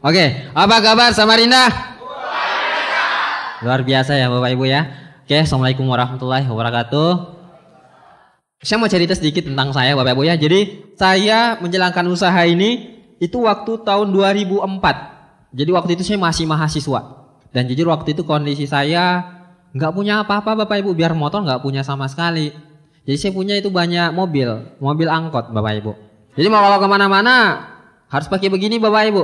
Oke, apa kabar Samarinda? Luar biasa ya Bapak Ibu ya. Oke, Assalamualaikum warahmatullahi wabarakatuh. Saya mau cerita sedikit tentang saya Bapak Ibu ya. Jadi saya menjalankan usaha ini itu waktu tahun 2004. Jadi waktu itu saya masih mahasiswa. Dan jujur waktu itu kondisi saya nggak punya apa-apa Bapak Ibu. Biar motor nggak punya sama sekali. Jadi saya punya itu banyak mobil angkot Bapak Ibu. Jadi mau kalau kemana-mana harus pakai begini Bapak Ibu.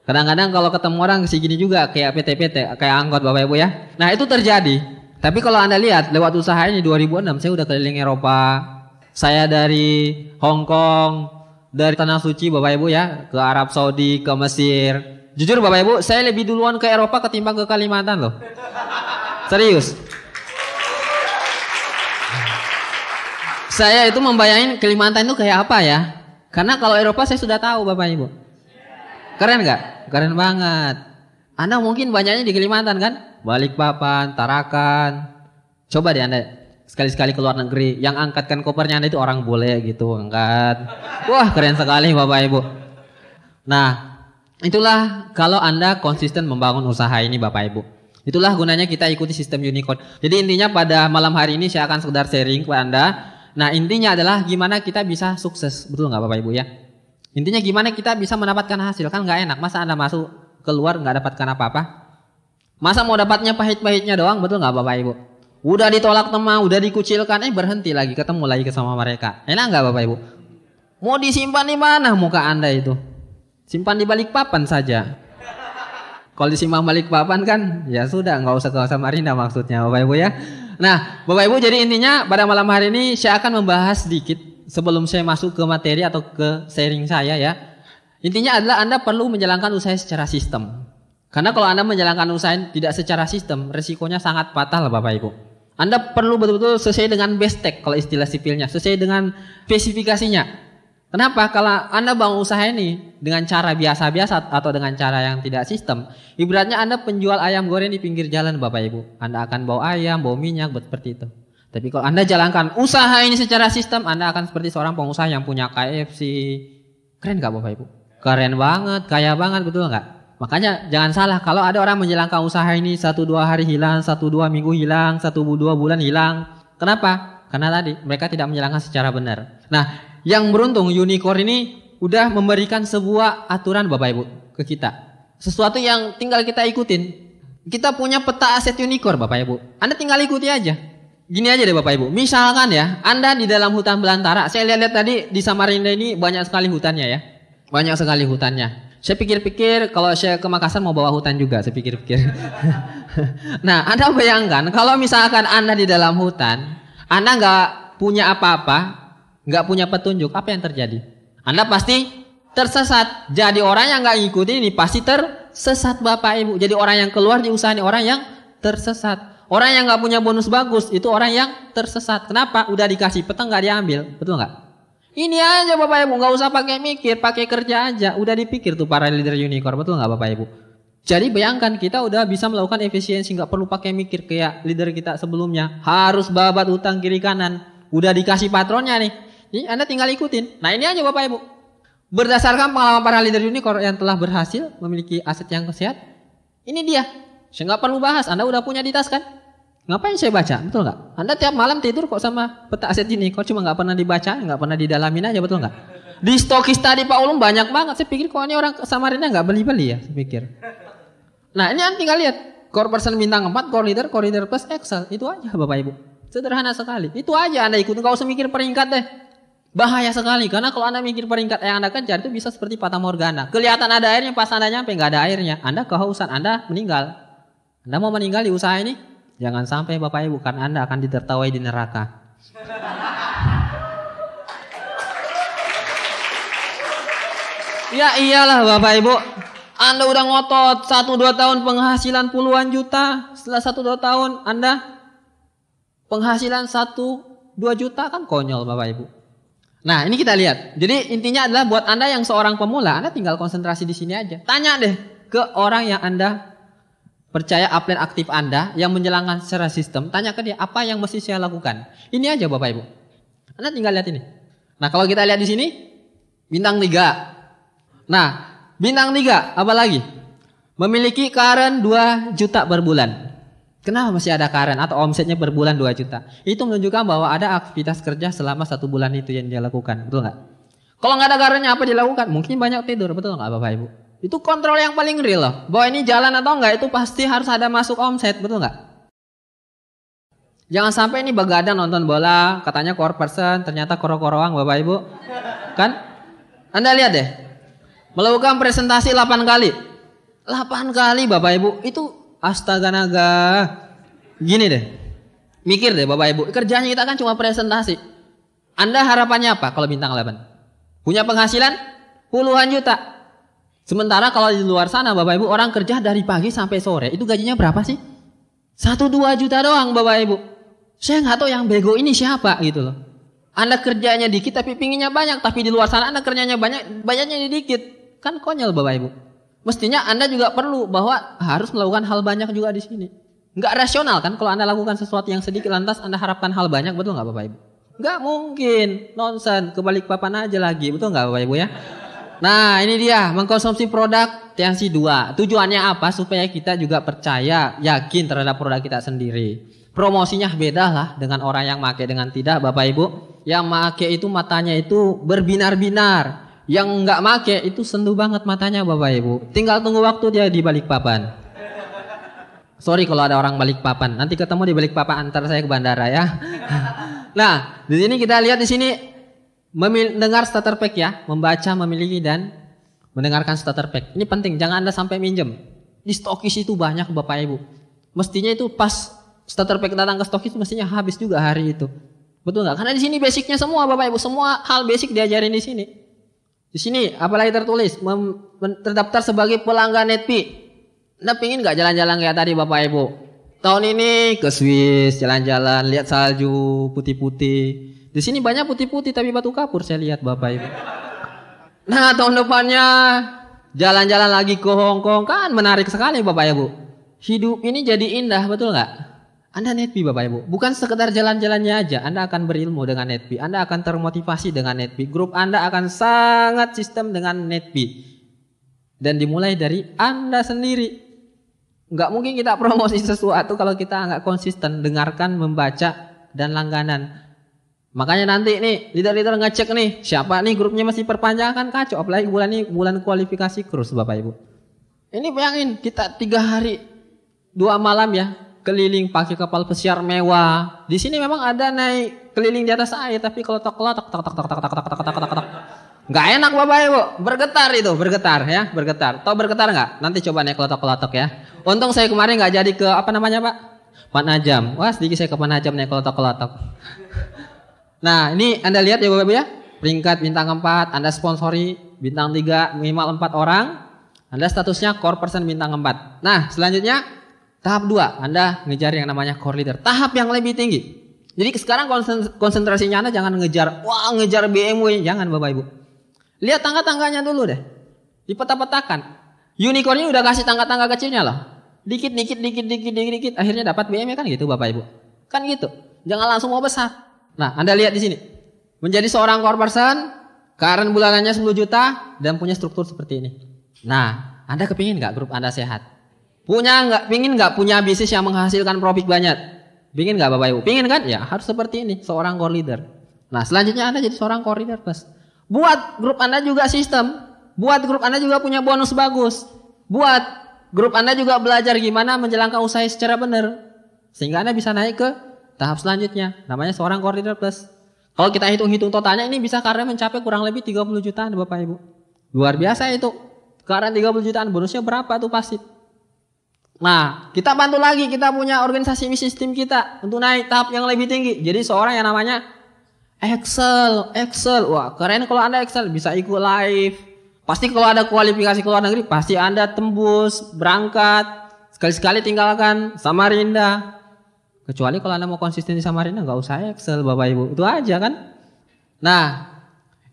Kadang-kadang kalau ketemu orang segini juga kayak PT-PT, kayak angkot Bapak Ibu ya. Nah itu terjadi. Tapi kalau Anda lihat lewat usaha ini 2006 saya udah keliling Eropa. Saya dari Hong Kong, dari Tanah Suci Bapak Ibu ya, ke Arab Saudi, ke Mesir. Jujur Bapak Ibu, saya lebih duluan ke Eropa ketimbang ke Kalimantan loh. Serius. Saya itu membayangin Kalimantan itu kayak apa ya? Karena kalau Eropa saya sudah tahu Bapak Ibu. Keren nggak? Keren banget. Anda mungkin banyaknya di Kalimantan kan? Balikpapan, Tarakan. Coba deh Anda sekali-sekali ke luar negeri. Yang angkatkan kopernya Anda itu orang bule gitu. Angkat. Wah keren sekali Bapak Ibu. Nah itulah kalau Anda konsisten membangun usaha ini Bapak Ibu. Itulah gunanya kita ikuti sistem Unicode. Jadi intinya pada malam hari ini saya akan sekedar sharing kepada Anda. Nah intinya adalah gimana kita bisa sukses. Betul nggak Bapak Ibu ya? Intinya gimana kita bisa mendapatkan hasil. Kan nggak enak. Masa Anda masuk keluar nggak dapatkan apa-apa? Masa mau dapatnya pahit-pahitnya doang? Betul nggak Bapak Ibu? Udah ditolak teman, udah dikucilkan, berhenti lagi, ketemu lagi sama mereka. Enak nggak Bapak Ibu? Mau disimpan di mana muka Anda itu? Simpan di Balikpapan saja. Kalau disimpan Balikpapan kan ya sudah nggak usah ke Samarinda maksudnya Bapak Ibu ya. Nah Bapak Ibu jadi intinya pada malam hari ini saya akan membahas sedikit sebelum saya masuk ke materi atau ke sharing saya ya. Intinya adalah Anda perlu menjalankan usaha secara sistem. Karena kalau Anda menjalankan usaha tidak secara sistem resikonya sangat fatal Bapak Ibu. Anda perlu betul-betul sesuai dengan BESTEK kalau istilah sipilnya, sesuai dengan spesifikasinya. Kenapa? Kalau Anda bangun usaha ini dengan cara biasa-biasa atau dengan cara yang tidak sistem, ibaratnya Anda penjual ayam goreng di pinggir jalan Bapak Ibu. Anda akan bawa ayam, bawa minyak, seperti itu. Tapi kalau Anda jalankan usaha ini secara sistem, Anda akan seperti seorang pengusaha yang punya KFC. Keren gak Bapak Ibu? Keren banget, kaya banget, betul gak? Makanya jangan salah kalau ada orang menjalankan usaha ini 1-2 hari hilang, 1-2 minggu hilang, 1-2 bulan hilang. Kenapa? Karena tadi mereka tidak menjalankan secara benar. Nah, yang beruntung Unicorn ini udah memberikan sebuah aturan Bapak Ibu ke kita. Sesuatu yang tinggal kita ikutin. Kita punya peta aset Unicorn Bapak Ibu. Anda tinggal ikuti aja. Gini aja deh Bapak Ibu. Misalkan ya, Anda di dalam hutan belantara. Saya lihat-lihat tadi di Samarinda ini banyak sekali hutannya ya. Banyak sekali hutannya. Saya pikir-pikir kalau saya ke Makassar mau bawa hutan juga. Saya pikir-pikir. Nah, Anda bayangkan kalau misalkan Anda di dalam hutan, Anda nggak punya apa-apa, nggak punya petunjuk, apa yang terjadi? Anda pasti tersesat. Jadi orang yang nggak ngikutin ini pasti tersesat Bapak Ibu. Jadi orang yang keluar di usaha ini orang yang tersesat. Orang yang nggak punya bonus bagus itu orang yang tersesat. Kenapa? Udah dikasih peta nggak diambil, betul nggak? Ini aja Bapak Ibu, nggak usah pakai mikir, pakai kerja aja. Udah dipikir tuh para leader Unicorn, betul nggak Bapak Ibu? Jadi bayangkan kita udah bisa melakukan efisiensi, nggak perlu pakai mikir kayak leader kita sebelumnya. Harus babat utang kiri kanan. Udah dikasih patronnya nih. Jadi Anda tinggal ikutin. Nah ini aja Bapak Ibu. Berdasarkan pengalaman para leader Unicorn yang telah berhasil memiliki aset yang sehat, ini dia. Saya nggak perlu bahas. Anda udah punya di tas kan? Ngapain saya baca? Betul nggak? Anda tiap malam tidur kok sama peta aset ini. Kok cuma nggak pernah dibaca, nggak pernah didalamin aja, betul nggak? Di stokis tadi Pak Ulum banyak banget. Saya pikir kok ini orang Samarinda nggak beli-beli ya. Saya pikir. Nah ini Anda tinggal lihat. Core person bintang 4, core leader plus Excel. Itu aja Bapak Ibu. Sederhana sekali. Itu aja Anda ikutin. Nggak usah mikir peringkat deh. Bahaya sekali. Karena kalau Anda mikir peringkat yang Anda kejar itu bisa seperti Fata Morgana. Kelihatan ada airnya, pas Anda nyampe nggak ada airnya. Anda kehausan, Anda meninggal. Anda mau meninggal di usaha ini? Jangan sampai Bapak Ibu, kan Anda akan ditertawai di neraka. Ya iyalah Bapak Ibu. Anda udah ngotot 1-2 tahun penghasilan puluhan juta. Setelah 1-2 tahun Anda penghasilan 1-2 juta kan konyol Bapak Ibu. Nah ini kita lihat. Jadi intinya adalah buat Anda yang seorang pemula, Anda tinggal konsentrasi di sini aja. Tanya deh ke orang yang Anda percaya upline aktif Anda yang menjalankan secara sistem, tanya ke dia apa yang mesti saya lakukan. Ini aja Bapak Ibu. Anda tinggal lihat ini. Nah kalau kita lihat di sini bintang 3. Nah bintang 3 apa lagi? Memiliki current 2 juta per bulan. Kenapa masih ada current atau omsetnya per bulan 2 juta? Itu menunjukkan bahwa ada aktivitas kerja selama 1 bulan itu yang dia lakukan. Betul nggak? Kalau nggak ada currentnya apa dilakukan? Mungkin banyak tidur. Betul nggak Bapak Ibu? Itu kontrol yang paling real loh. Bahwa ini jalan atau enggak itu pasti harus ada masuk omset. Betul nggak? Jangan sampai ini begadang nonton bola. Katanya core person. Ternyata koro-koroang Bapak Ibu. Kan? Anda lihat deh. Melakukan presentasi 8 kali. 8 kali Bapak Ibu. Itu astaga naga. Gini deh. Mikir deh Bapak Ibu. Kerjanya kita kan cuma presentasi. Anda harapannya apa kalau bintang 8? Punya penghasilan puluhan juta. Sementara kalau di luar sana Bapak Ibu orang kerja dari pagi sampai sore. Itu gajinya berapa sih? 1-2 juta doang Bapak Ibu. Saya nggak tahu yang bego ini siapa gitu loh. Anda kerjanya dikit tapi pinginnya banyak. Tapi di luar sana Anda kerjanya banyak, banyaknya dikit. Kan konyol Bapak Ibu. Mestinya Anda juga perlu bahwa harus melakukan hal banyak juga di sini. Nggak rasional kan kalau Anda lakukan sesuatu yang sedikit lantas Anda harapkan hal banyak, betul nggak Bapak Ibu? Nggak mungkin, nonsen, kebalik papan aja lagi, betul nggak Bapak Ibu ya? Nah ini dia, mengkonsumsi produk tensi 2. Tujuannya apa? Supaya kita juga percaya, yakin terhadap produk kita sendiri. Promosinya beda lah dengan orang yang make dengan tidak Bapak Ibu. Yang make itu matanya itu berbinar-binar. Yang nggak make itu sendu banget matanya Bapak Ibu. Tinggal tunggu waktu dia di balik papan. Sorry kalau ada orang balik papan. Nanti ketemu di balik papan antar saya ke bandara ya. Nah, di sini kita lihat di sini mendengar starter pack ya, membaca, memiliki dan mendengarkan starter pack. Ini penting, jangan Anda sampai minjem. Di stokis itu banyak Bapak Ibu. Mestinya itu pas starter pack datang ke stokis mestinya habis juga hari itu. Betul nggak? Karena di sini basicnya semua Bapak Ibu, semua hal basic diajarin di sini. Di sini apalagi tertulis terdaftar sebagai pelanggan Netpi. Anda pingin nggak jalan-jalan kayak tadi Bapak Ibu? Tahun ini ke Swiss jalan-jalan, lihat salju putih-putih. Di sini banyak putih-putih tapi batu kapur saya lihat Bapak Ibu. Nah tahun depannya jalan-jalan lagi ke Hong Kong kan menarik sekali Bapak Ibu. Hidup ini jadi indah betul nggak? Anda Netpi Bapak Ibu, bukan sekedar jalan-jalannya aja. Anda akan berilmu dengan Netpi, Anda akan termotivasi dengan Netpi. Grup Anda akan sangat sistem dengan Netpi. Dan dimulai dari Anda sendiri. Nggak mungkin kita promosi sesuatu kalau kita nggak konsisten dengarkan, membaca, dan langganan. Makanya nanti nih leader-leader ngecek nih siapa nih grupnya masih perpanjang kan kacau. Apalagi bulan ini bulan kualifikasi cruise Bapak Ibu. Ini bayangin kita 3 hari 2 malam ya keliling pakai kapal pesiar mewah. Di sini memang ada naik keliling di atas air tapi kalau tak nggak enak Bapak Ibu. Bergetar itu, bergetar ya, bergetar. Tahu bergetar nggak? Nanti coba naik kelotok-kelotok ya. Untung saya kemarin nggak jadi ke apa namanya Pak? Panajam. Wah sedikit saya ke Panajam naik kelotok-kelotok. Nah ini Anda lihat ya Bapak Ibu ya. Peringkat bintang 4, Anda sponsori bintang 3 minimal 4 orang. Anda statusnya core person bintang 4. Nah selanjutnya tahap 2, Anda ngejar yang namanya core leader. Tahap yang lebih tinggi. Jadi sekarang konsentrasinya Anda jangan ngejar, wah ngejar BMW. Jangan Bapak Ibu. Lihat tangga-tangganya dulu deh. Dipeta-petakan. Unicorn ini udah kasih tangga-tangga kecilnya loh. Dikit. Akhirnya dapat BMW kan gitu Bapak Ibu. Kan gitu. Jangan langsung mau besar. Nah Anda lihat di sini. Menjadi seorang core person, current bulanannya 10 juta, dan punya struktur seperti ini. Nah Anda kepingin gak grup Anda sehat? Pingin nggak punya bisnis yang menghasilkan profit banyak? Pingin nggak Bapak Ibu? Pingin kan? Ya harus seperti ini, seorang core leader. Nah selanjutnya Anda jadi seorang core leader plus. Buat grup Anda juga sistem. Buat grup Anda juga punya bonus bagus. Buat grup Anda juga belajar gimana menjalankan usaha secara benar. Sehingga Anda bisa naik ke tahap selanjutnya. Namanya seorang core leader plus. Kalau kita hitung-hitung totalnya ini bisa karena mencapai kurang lebih 30 jutaan Bapak Ibu. Luar biasa itu. Karena 30 jutaan bonusnya berapa tuh pasti. Nah, kita bantu lagi, kita punya organisasi sistem kita untuk naik tahap yang lebih tinggi. Jadi seorang yang namanya Excel. Wah, keren kalau Anda Excel bisa ikut live. Pasti kalau ada kualifikasi ke luar negeri, pasti Anda tembus, berangkat. Sekali-sekali tinggalkan Samarinda. Kecuali kalau Anda mau konsisten di Samarinda, nggak usah Excel Bapak Ibu. Itu aja kan. Nah,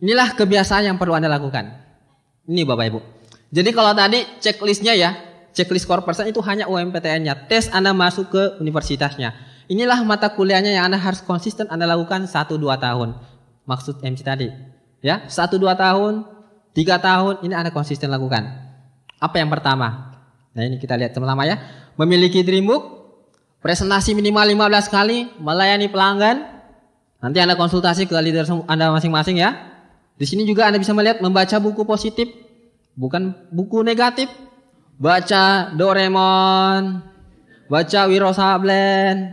inilah kebiasaan yang perlu Anda lakukan. Ini Bapak Ibu. Jadi kalau tadi checklistnya ya, checklist core person itu hanya UMPTN-nya. Tes Anda masuk ke universitasnya. Inilah mata kuliahnya yang Anda harus konsisten Anda lakukan 1-2 tahun. Maksud MC tadi. Ya, 1-2 tahun, 3 tahun ini Anda konsisten lakukan. Apa yang pertama? Nah ini kita lihat sama-sama ya. Memiliki dream book, presentasi minimal 15 kali, melayani pelanggan. Nanti Anda konsultasi ke leader Anda masing-masing ya. Di sini juga Anda bisa melihat membaca buku positif, bukan buku negatif. Baca Doraemon, baca Wiro Sableng.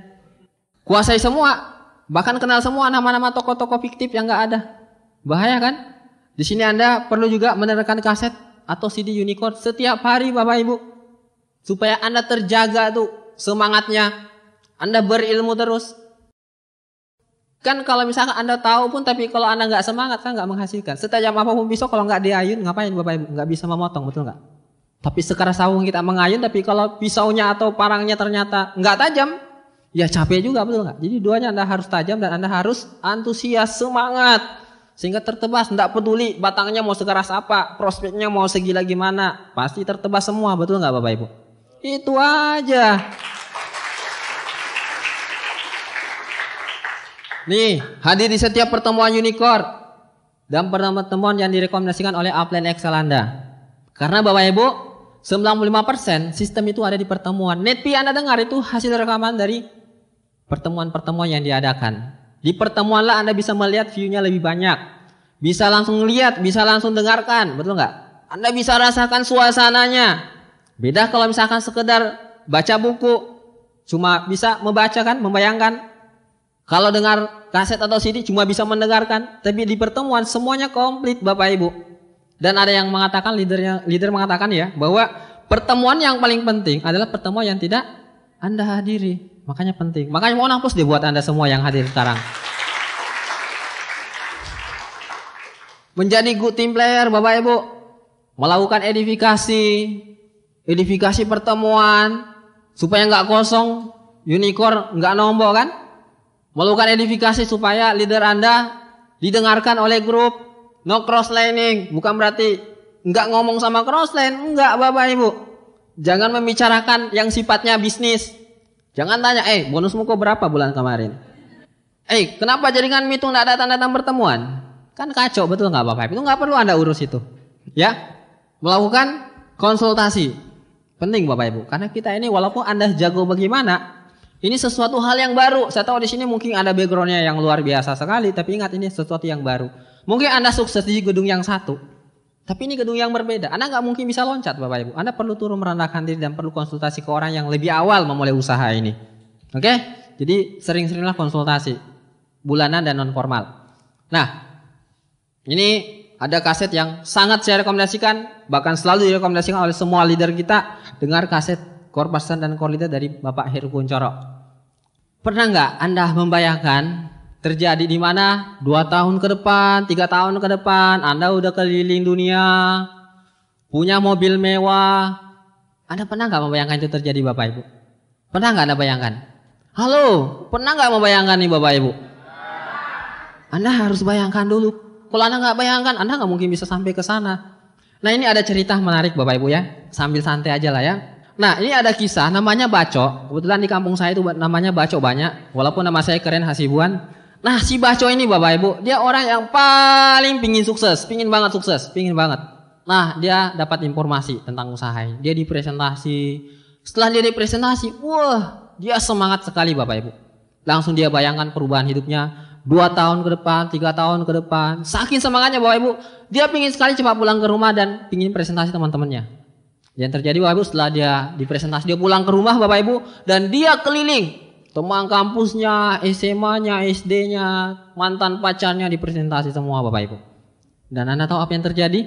Kuasai semua. Bahkan kenal semua nama-nama tokoh-tokoh fiktif yang nggak ada. Bahaya kan? Di sini Anda perlu juga menerangkan kaset atau CD Unicorn setiap hari Bapak Ibu. Supaya Anda terjaga tuh semangatnya. Anda berilmu terus. Kan kalau misalkan Anda tahu pun tapi kalau Anda nggak semangat kan nggak menghasilkan. Setajam apapun pisau kalau nggak diayun ngapain Bapak Ibu? Nggak bisa memotong, betul nggak? Tapi sekeras sawung kita mengayun tapi kalau pisaunya atau parangnya ternyata nggak tajam, ya capek juga, betul nggak? Jadi duanya Anda harus tajam dan Anda harus antusias, semangat. Sehingga tertebas, tidak peduli batangnya mau sekeras apa, prospeknya mau segila gimana. Pasti tertebas semua, betul nggak Bapak Ibu? Itu aja. Nih, hadir di setiap pertemuan Unicorn. Dan pertemuan yang direkomendasikan oleh upline Excel Anda. Karena Bapak Ibu, 95% sistem itu ada di pertemuan. Netpi Anda dengar itu hasil rekaman dari pertemuan-pertemuan yang diadakan. Di pertemuanlah Anda bisa melihat view-nya lebih banyak. Bisa langsung lihat, bisa langsung dengarkan, betul nggak? Anda bisa rasakan suasananya. Beda kalau misalkan sekedar baca buku, cuma bisa membaca kan, membayangkan. Kalau dengar kaset atau CD cuma bisa mendengarkan. Tapi di pertemuan semuanya komplit Bapak Ibu. Dan ada yang mengatakan, leader mengatakan ya, bahwa pertemuan yang paling penting adalah pertemuan yang tidak Anda hadiri. Makanya penting. Makanya mohon hapus deh buat Anda semua yang hadir sekarang. Menjadi good team player Bapak Ibu. Melakukan edifikasi pertemuan. Supaya nggak kosong. Unicorn nggak nombok kan. Melakukan edifikasi supaya leader Anda didengarkan oleh grup. No cross-lining. Bukan berarti nggak ngomong sama cross-line. Enggak Bapak Ibu. Jangan membicarakan yang sifatnya bisnis. Jangan tanya, bonusmu kok berapa bulan kemarin? Kenapa jaringan meeting nggak datang-datang pertemuan? Kan kacau, betul nggak Bapak Ibu? Itu nggak perlu Anda urus itu. Ya, melakukan konsultasi. Penting Bapak Ibu. Karena kita ini walaupun Anda jago bagaimana, ini sesuatu hal yang baru. Saya tahu di sini mungkin ada backgroundnya yang luar biasa sekali. Tapi ingat ini sesuatu yang baru. Mungkin Anda sukses di gedung yang satu. Tapi ini gedung yang berbeda. Anda nggak mungkin bisa loncat Bapak Ibu. Anda perlu turun merendahkan diri dan perlu konsultasi ke orang yang lebih awal memulai usaha ini. Oke? Jadi sering-seringlah konsultasi. Bulanan dan non formal. Nah, ini ada kaset yang sangat saya rekomendasikan. Bahkan selalu direkomendasikan oleh semua leader kita. Dengar kaset core person dan core leader dari Bapak Heru Kuncoro. Pernah nggak Anda membayangkan terjadi di mana 2 tahun ke depan, 3 tahun ke depan, Anda udah keliling dunia, punya mobil mewah. Anda pernah nggak membayangkan itu terjadi Bapak Ibu? Pernah nggak Anda bayangkan? Halo, pernah nggak membayangkan nih Bapak Ibu? Anda harus bayangkan dulu. Kalau Anda nggak bayangkan, Anda nggak mungkin bisa sampai ke sana. Nah ini ada cerita menarik Bapak Ibu ya, sambil santai aja lah ya. Nah ini ada kisah namanya Baco. Kebetulan di kampung saya itu namanya Baco banyak. Walaupun nama saya keren Hasibuan. Nah si Baco ini Bapak Ibu, dia orang yang paling pingin sukses, pingin banget sukses, pingin banget. Nah dia dapat informasi tentang usaha ini, dia dipresentasi. Setelah dia dipresentasi, wah dia semangat sekali Bapak Ibu. Langsung dia bayangkan perubahan hidupnya 2 tahun ke depan, 3 tahun ke depan. Saking semangatnya Bapak Ibu, dia pingin sekali cepat pulang ke rumah dan pingin presentasi teman-temannya. Yang terjadi Bapak Ibu setelah dia dipresentasi, dia pulang ke rumah Bapak Ibu dan dia keliling. Teman kampusnya, SMA-nya, SD-nya, mantan pacarnya dipresentasi semua Bapak Ibu. Dan Anda tahu apa yang terjadi?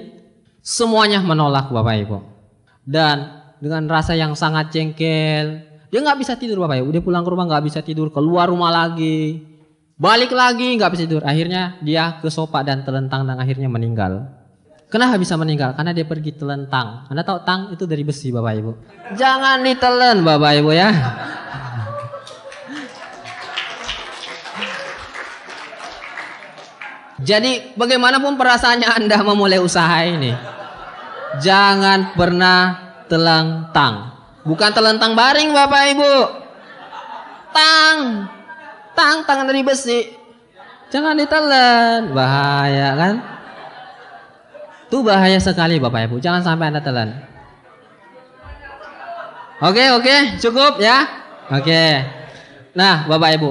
Semuanya menolak Bapak Ibu. Dan dengan rasa yang sangat jengkel, dia nggak bisa tidur Bapak Ibu. Dia pulang ke rumah nggak bisa tidur, keluar rumah lagi, balik lagi nggak bisa tidur. Akhirnya dia kesopak dan telentang dan akhirnya meninggal. Kenapa bisa meninggal? Karena dia pergi telentang. Anda tahu tang itu dari besi Bapak Ibu. Jangan ditelen Bapak Ibu ya. Jadi bagaimanapun perasaannya Anda memulai usaha ini, jangan pernah telentang. Bukan telentang baring Bapak Ibu. Tangan dari besi. Jangan ditelen, bahaya kan? Itu bahaya sekali Bapak Ibu, jangan sampai Anda telan. Oke, cukup ya. Oke. Nah, Bapak Ibu,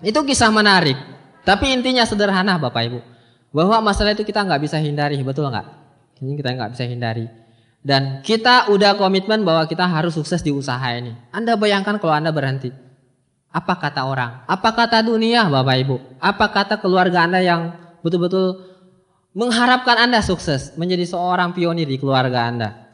itu kisah menarik. Tapi intinya sederhana, Bapak Ibu, bahwa masalah itu kita nggak bisa hindari, betul nggak? Ini kita nggak bisa hindari. Dan kita udah komitmen bahwa kita harus sukses di usaha ini. Anda bayangkan kalau Anda berhenti. Apa kata orang? Apa kata dunia, Bapak Ibu? Apa kata keluarga Anda yang betul-betul mengharapkan Anda sukses menjadi seorang pionir di keluarga Anda?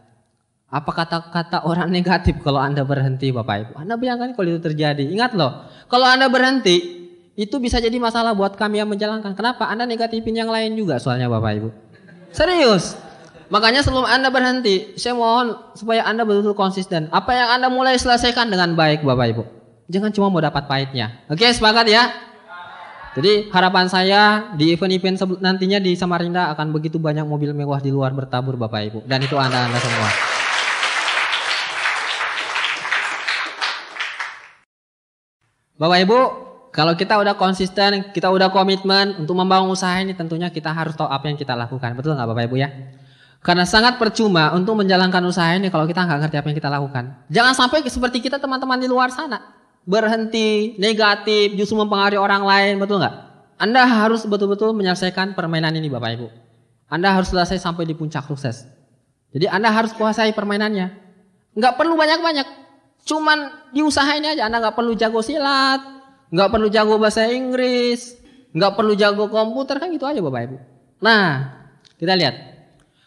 Apa kata-kata orang negatif kalau Anda berhenti, Bapak Ibu? Anda bayangkan kalau itu terjadi. Ingat loh, kalau Anda berhenti, itu bisa jadi masalah buat kami yang menjalankan. Kenapa? Anda negatifin yang lain juga soalnya, Bapak Ibu. Serius. Makanya sebelum Anda berhenti, saya mohon supaya Anda betul-betul konsisten. Apa yang Anda mulai selesaikan dengan baik, Bapak Ibu. Jangan cuma mau dapat pahitnya. Oke, sepakat ya? Jadi harapan saya di event-event nantinya di Samarinda akan begitu banyak mobil mewah di luar bertabur, Bapak Ibu. Dan itu Anda semua. Bapak Ibu, kalau kita udah konsisten, kita udah komitmen untuk membangun usaha ini, tentunya kita harus tahu apa yang kita lakukan. Betul nggak, Bapak Ibu ya? Karena sangat percuma untuk menjalankan usaha ini kalau kita nggak ngerti apa yang kita lakukan. Jangan sampai seperti kita teman-teman di luar sana. Berhenti, negatif, justru mempengaruhi orang lain, betul nggak? Anda harus betul-betul menyelesaikan permainan ini, Bapak Ibu. Anda harus selesai sampai di puncak sukses. Jadi Anda harus kuasai permainannya. Nggak perlu banyak-banyak. Cuman di usaha ini aja, Anda nggak perlu jago silat, nggak perlu jago bahasa Inggris, nggak perlu jago komputer, kan gitu aja, Bapak Ibu. Nah, kita lihat.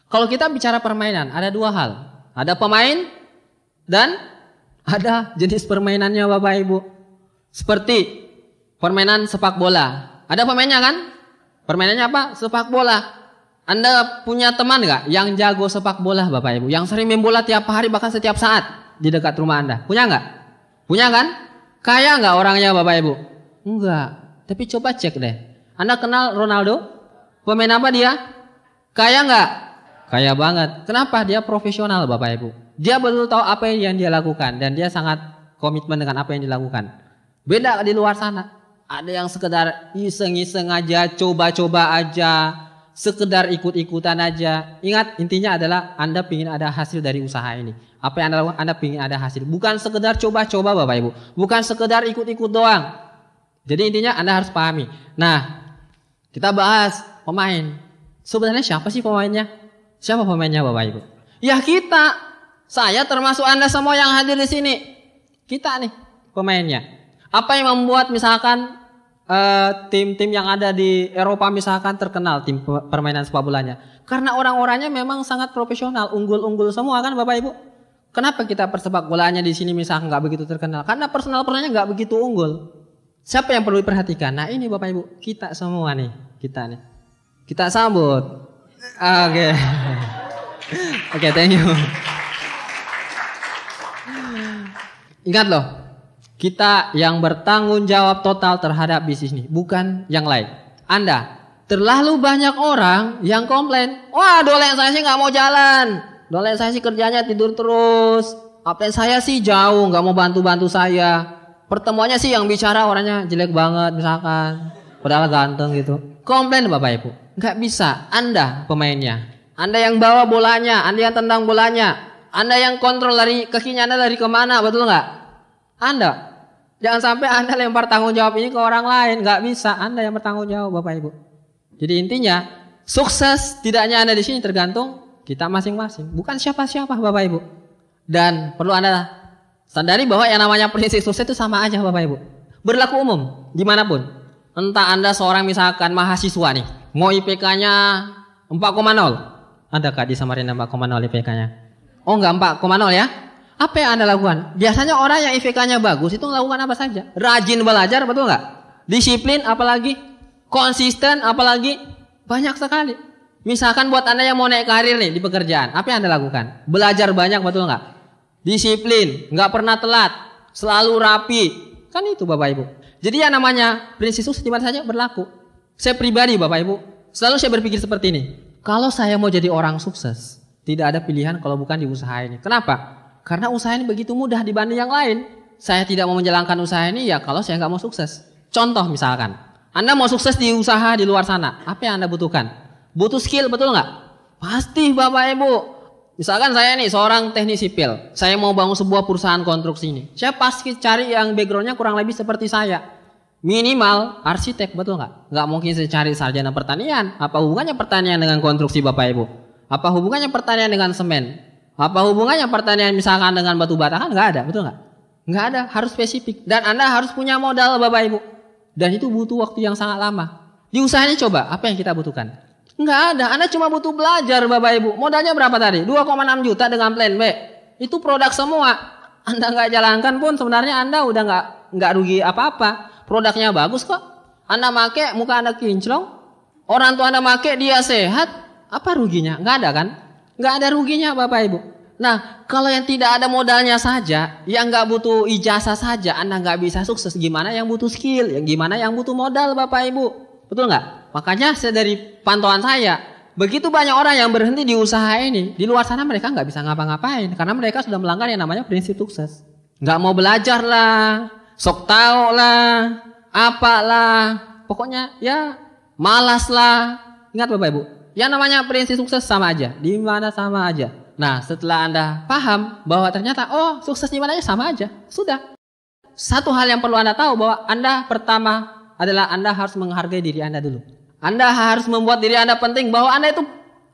Kalau kita bicara permainan, ada dua hal. Ada pemain dan ada jenis permainannya, Bapak Ibu. Seperti permainan sepak bola. Ada pemainnya kan? Permainannya apa? Sepak bola. Anda punya teman nggak yang jago sepak bola, Bapak Ibu? Yang sering main bola tiap hari bahkan setiap saat di dekat rumah Anda. Punya nggak? Punya kan? Kaya nggak orangnya, Bapak Ibu? Enggak. Tapi coba cek deh. Anda kenal Ronaldo? Pemain apa dia? Kaya nggak? Kaya banget. Kenapa? Dia profesional, Bapak Ibu. Dia betul tahu apa yang dia lakukan dan dia sangat komitmen dengan apa yang dilakukan. Beda di luar sana. Ada yang sekedar iseng-iseng aja, coba-coba aja, sekedar ikut-ikutan aja. Ingat, intinya adalah Anda ingin ada hasil dari usaha ini. Apa yang Anda lakukan, Anda ingin ada hasil. Bukan sekedar coba-coba, Bapak Ibu. Bukan sekedar ikut-ikut doang. Jadi intinya Anda harus pahami. Nah, kita bahas pemain. Sebenarnya siapa sih pemainnya? Siapa pemainnya, Bapak Ibu? Ya kita. Saya termasuk Anda semua yang hadir di sini. Kita nih pemainnya. Apa yang membuat misalkan tim-tim yang ada di Eropa misalkan terkenal tim permainan sepak bolanya? Karena orang-orangnya memang sangat profesional, unggul-unggul semua kan, Bapak Ibu. Kenapa kita persepak bolanya di sini misalkan nggak begitu terkenal? Karena personal-personalnya nggak begitu unggul. Siapa yang perlu diperhatikan? Nah ini, Bapak Ibu, kita semua nih, kita nih. Kita sambut. Oke. Oke, thank you. Ingat loh, kita yang bertanggung jawab total terhadap bisnis ini, bukan yang lain. Anda, terlalu banyak orang yang komplain, wah dolen saya sih nggak mau jalan, dolen saya sih kerjanya tidur terus, upline saya sih jauh, nggak mau bantu-bantu saya, pertemuannya sih yang bicara orangnya jelek banget misalkan, padahal ganteng gitu. Komplain, Bapak Ibu, nggak bisa. Anda pemainnya, Anda yang bawa bolanya, Anda yang tendang bolanya, Anda yang kontrol lari kakinya Anda lari kemana, betul nggak? Anda, jangan sampai Anda lempar tanggung jawab ini ke orang lain. Gak bisa, Anda yang bertanggung jawab, Bapak Ibu. Jadi intinya, sukses tidaknya Anda di sini tergantung kita masing-masing. Bukan siapa-siapa, Bapak Ibu. Dan perlu Anda sadari bahwa yang namanya prinsip sukses itu sama aja, Bapak Ibu. Berlaku umum, dimanapun. Entah Anda seorang misalkan mahasiswa nih, mau IPK-nya 4,0. Adakah di Samarinda 4,0 IPK-nya? Oh enggak 4,0 ya? Apa yang Anda lakukan? Biasanya orang yang IPK-nya bagus itu melakukan apa saja? Rajin belajar, betul nggak? Disiplin, apalagi konsisten, apalagi banyak sekali. Misalkan buat Anda yang mau naik karir nih di pekerjaan, apa yang Anda lakukan? Belajar banyak, betul nggak? Disiplin, nggak pernah telat, selalu rapi. Kan itu, Bapak Ibu. Jadi yang namanya prinsip sukses di mana saja berlaku. Saya pribadi, Bapak Ibu, selalu saya berpikir seperti ini. Kalau saya mau jadi orang sukses, tidak ada pilihan kalau bukan di usaha ini. Kenapa? Karena usaha ini begitu mudah dibanding yang lain. Saya tidak mau menjalankan usaha ini ya kalau saya nggak mau sukses. Contoh misalkan, Anda mau sukses di usaha di luar sana, apa yang Anda butuhkan? Butuh skill, betul nggak? Pasti, Bapak Ibu. Misalkan saya nih seorang teknik sipil, saya mau bangun sebuah perusahaan konstruksi ini. Saya pasti cari yang backgroundnya kurang lebih seperti saya. Minimal arsitek, betul nggak? Nggak mungkin saya cari sarjana pertanian. Apa hubungannya pertanian dengan konstruksi Bapak Ibu? Apa hubungannya pertanian dengan semen? Apa hubungannya pertanian misalkan dengan batu bata? Kan nggak ada, betul nggak? Nggak ada, harus spesifik. Dan Anda harus punya modal Bapak Ibu. Dan itu butuh waktu yang sangat lama. Di usahanya coba, apa yang kita butuhkan? Nggak ada, Anda cuma butuh belajar Bapak Ibu. Modalnya berapa tadi? 2,6 juta dengan plan B. Itu produk semua. Anda nggak jalankan pun sebenarnya Anda udah nggak rugi apa-apa. Produknya bagus kok. Anda make, muka Anda kinclong. Orang tua Anda make, dia sehat. Apa ruginya? Nggak ada kan? Nggak ada ruginya Bapak Ibu. Nah, kalau yang tidak ada modalnya saja, yang nggak butuh ijazah saja, Anda nggak bisa sukses. Gimana yang butuh skill? Yang gimana yang butuh modal Bapak Ibu? Betul nggak? Makanya dari pantauan saya, begitu banyak orang yang berhenti di usaha ini, di luar sana mereka nggak bisa ngapa-ngapain. Karena mereka sudah melanggar yang namanya prinsip sukses. Nggak mau belajar lah, sok tahu lah, apalah, pokoknya ya malas lah. Ingat Bapak Ibu, yang namanya prinsip sukses sama aja, di mana sama aja. Nah, setelah Anda paham bahwa ternyata sukses di mana aja sama aja, sudah. Satu hal yang perlu Anda tahu bahwa Anda pertama adalah Anda harus menghargai diri Anda dulu. Anda harus membuat diri Anda penting bahwa Anda itu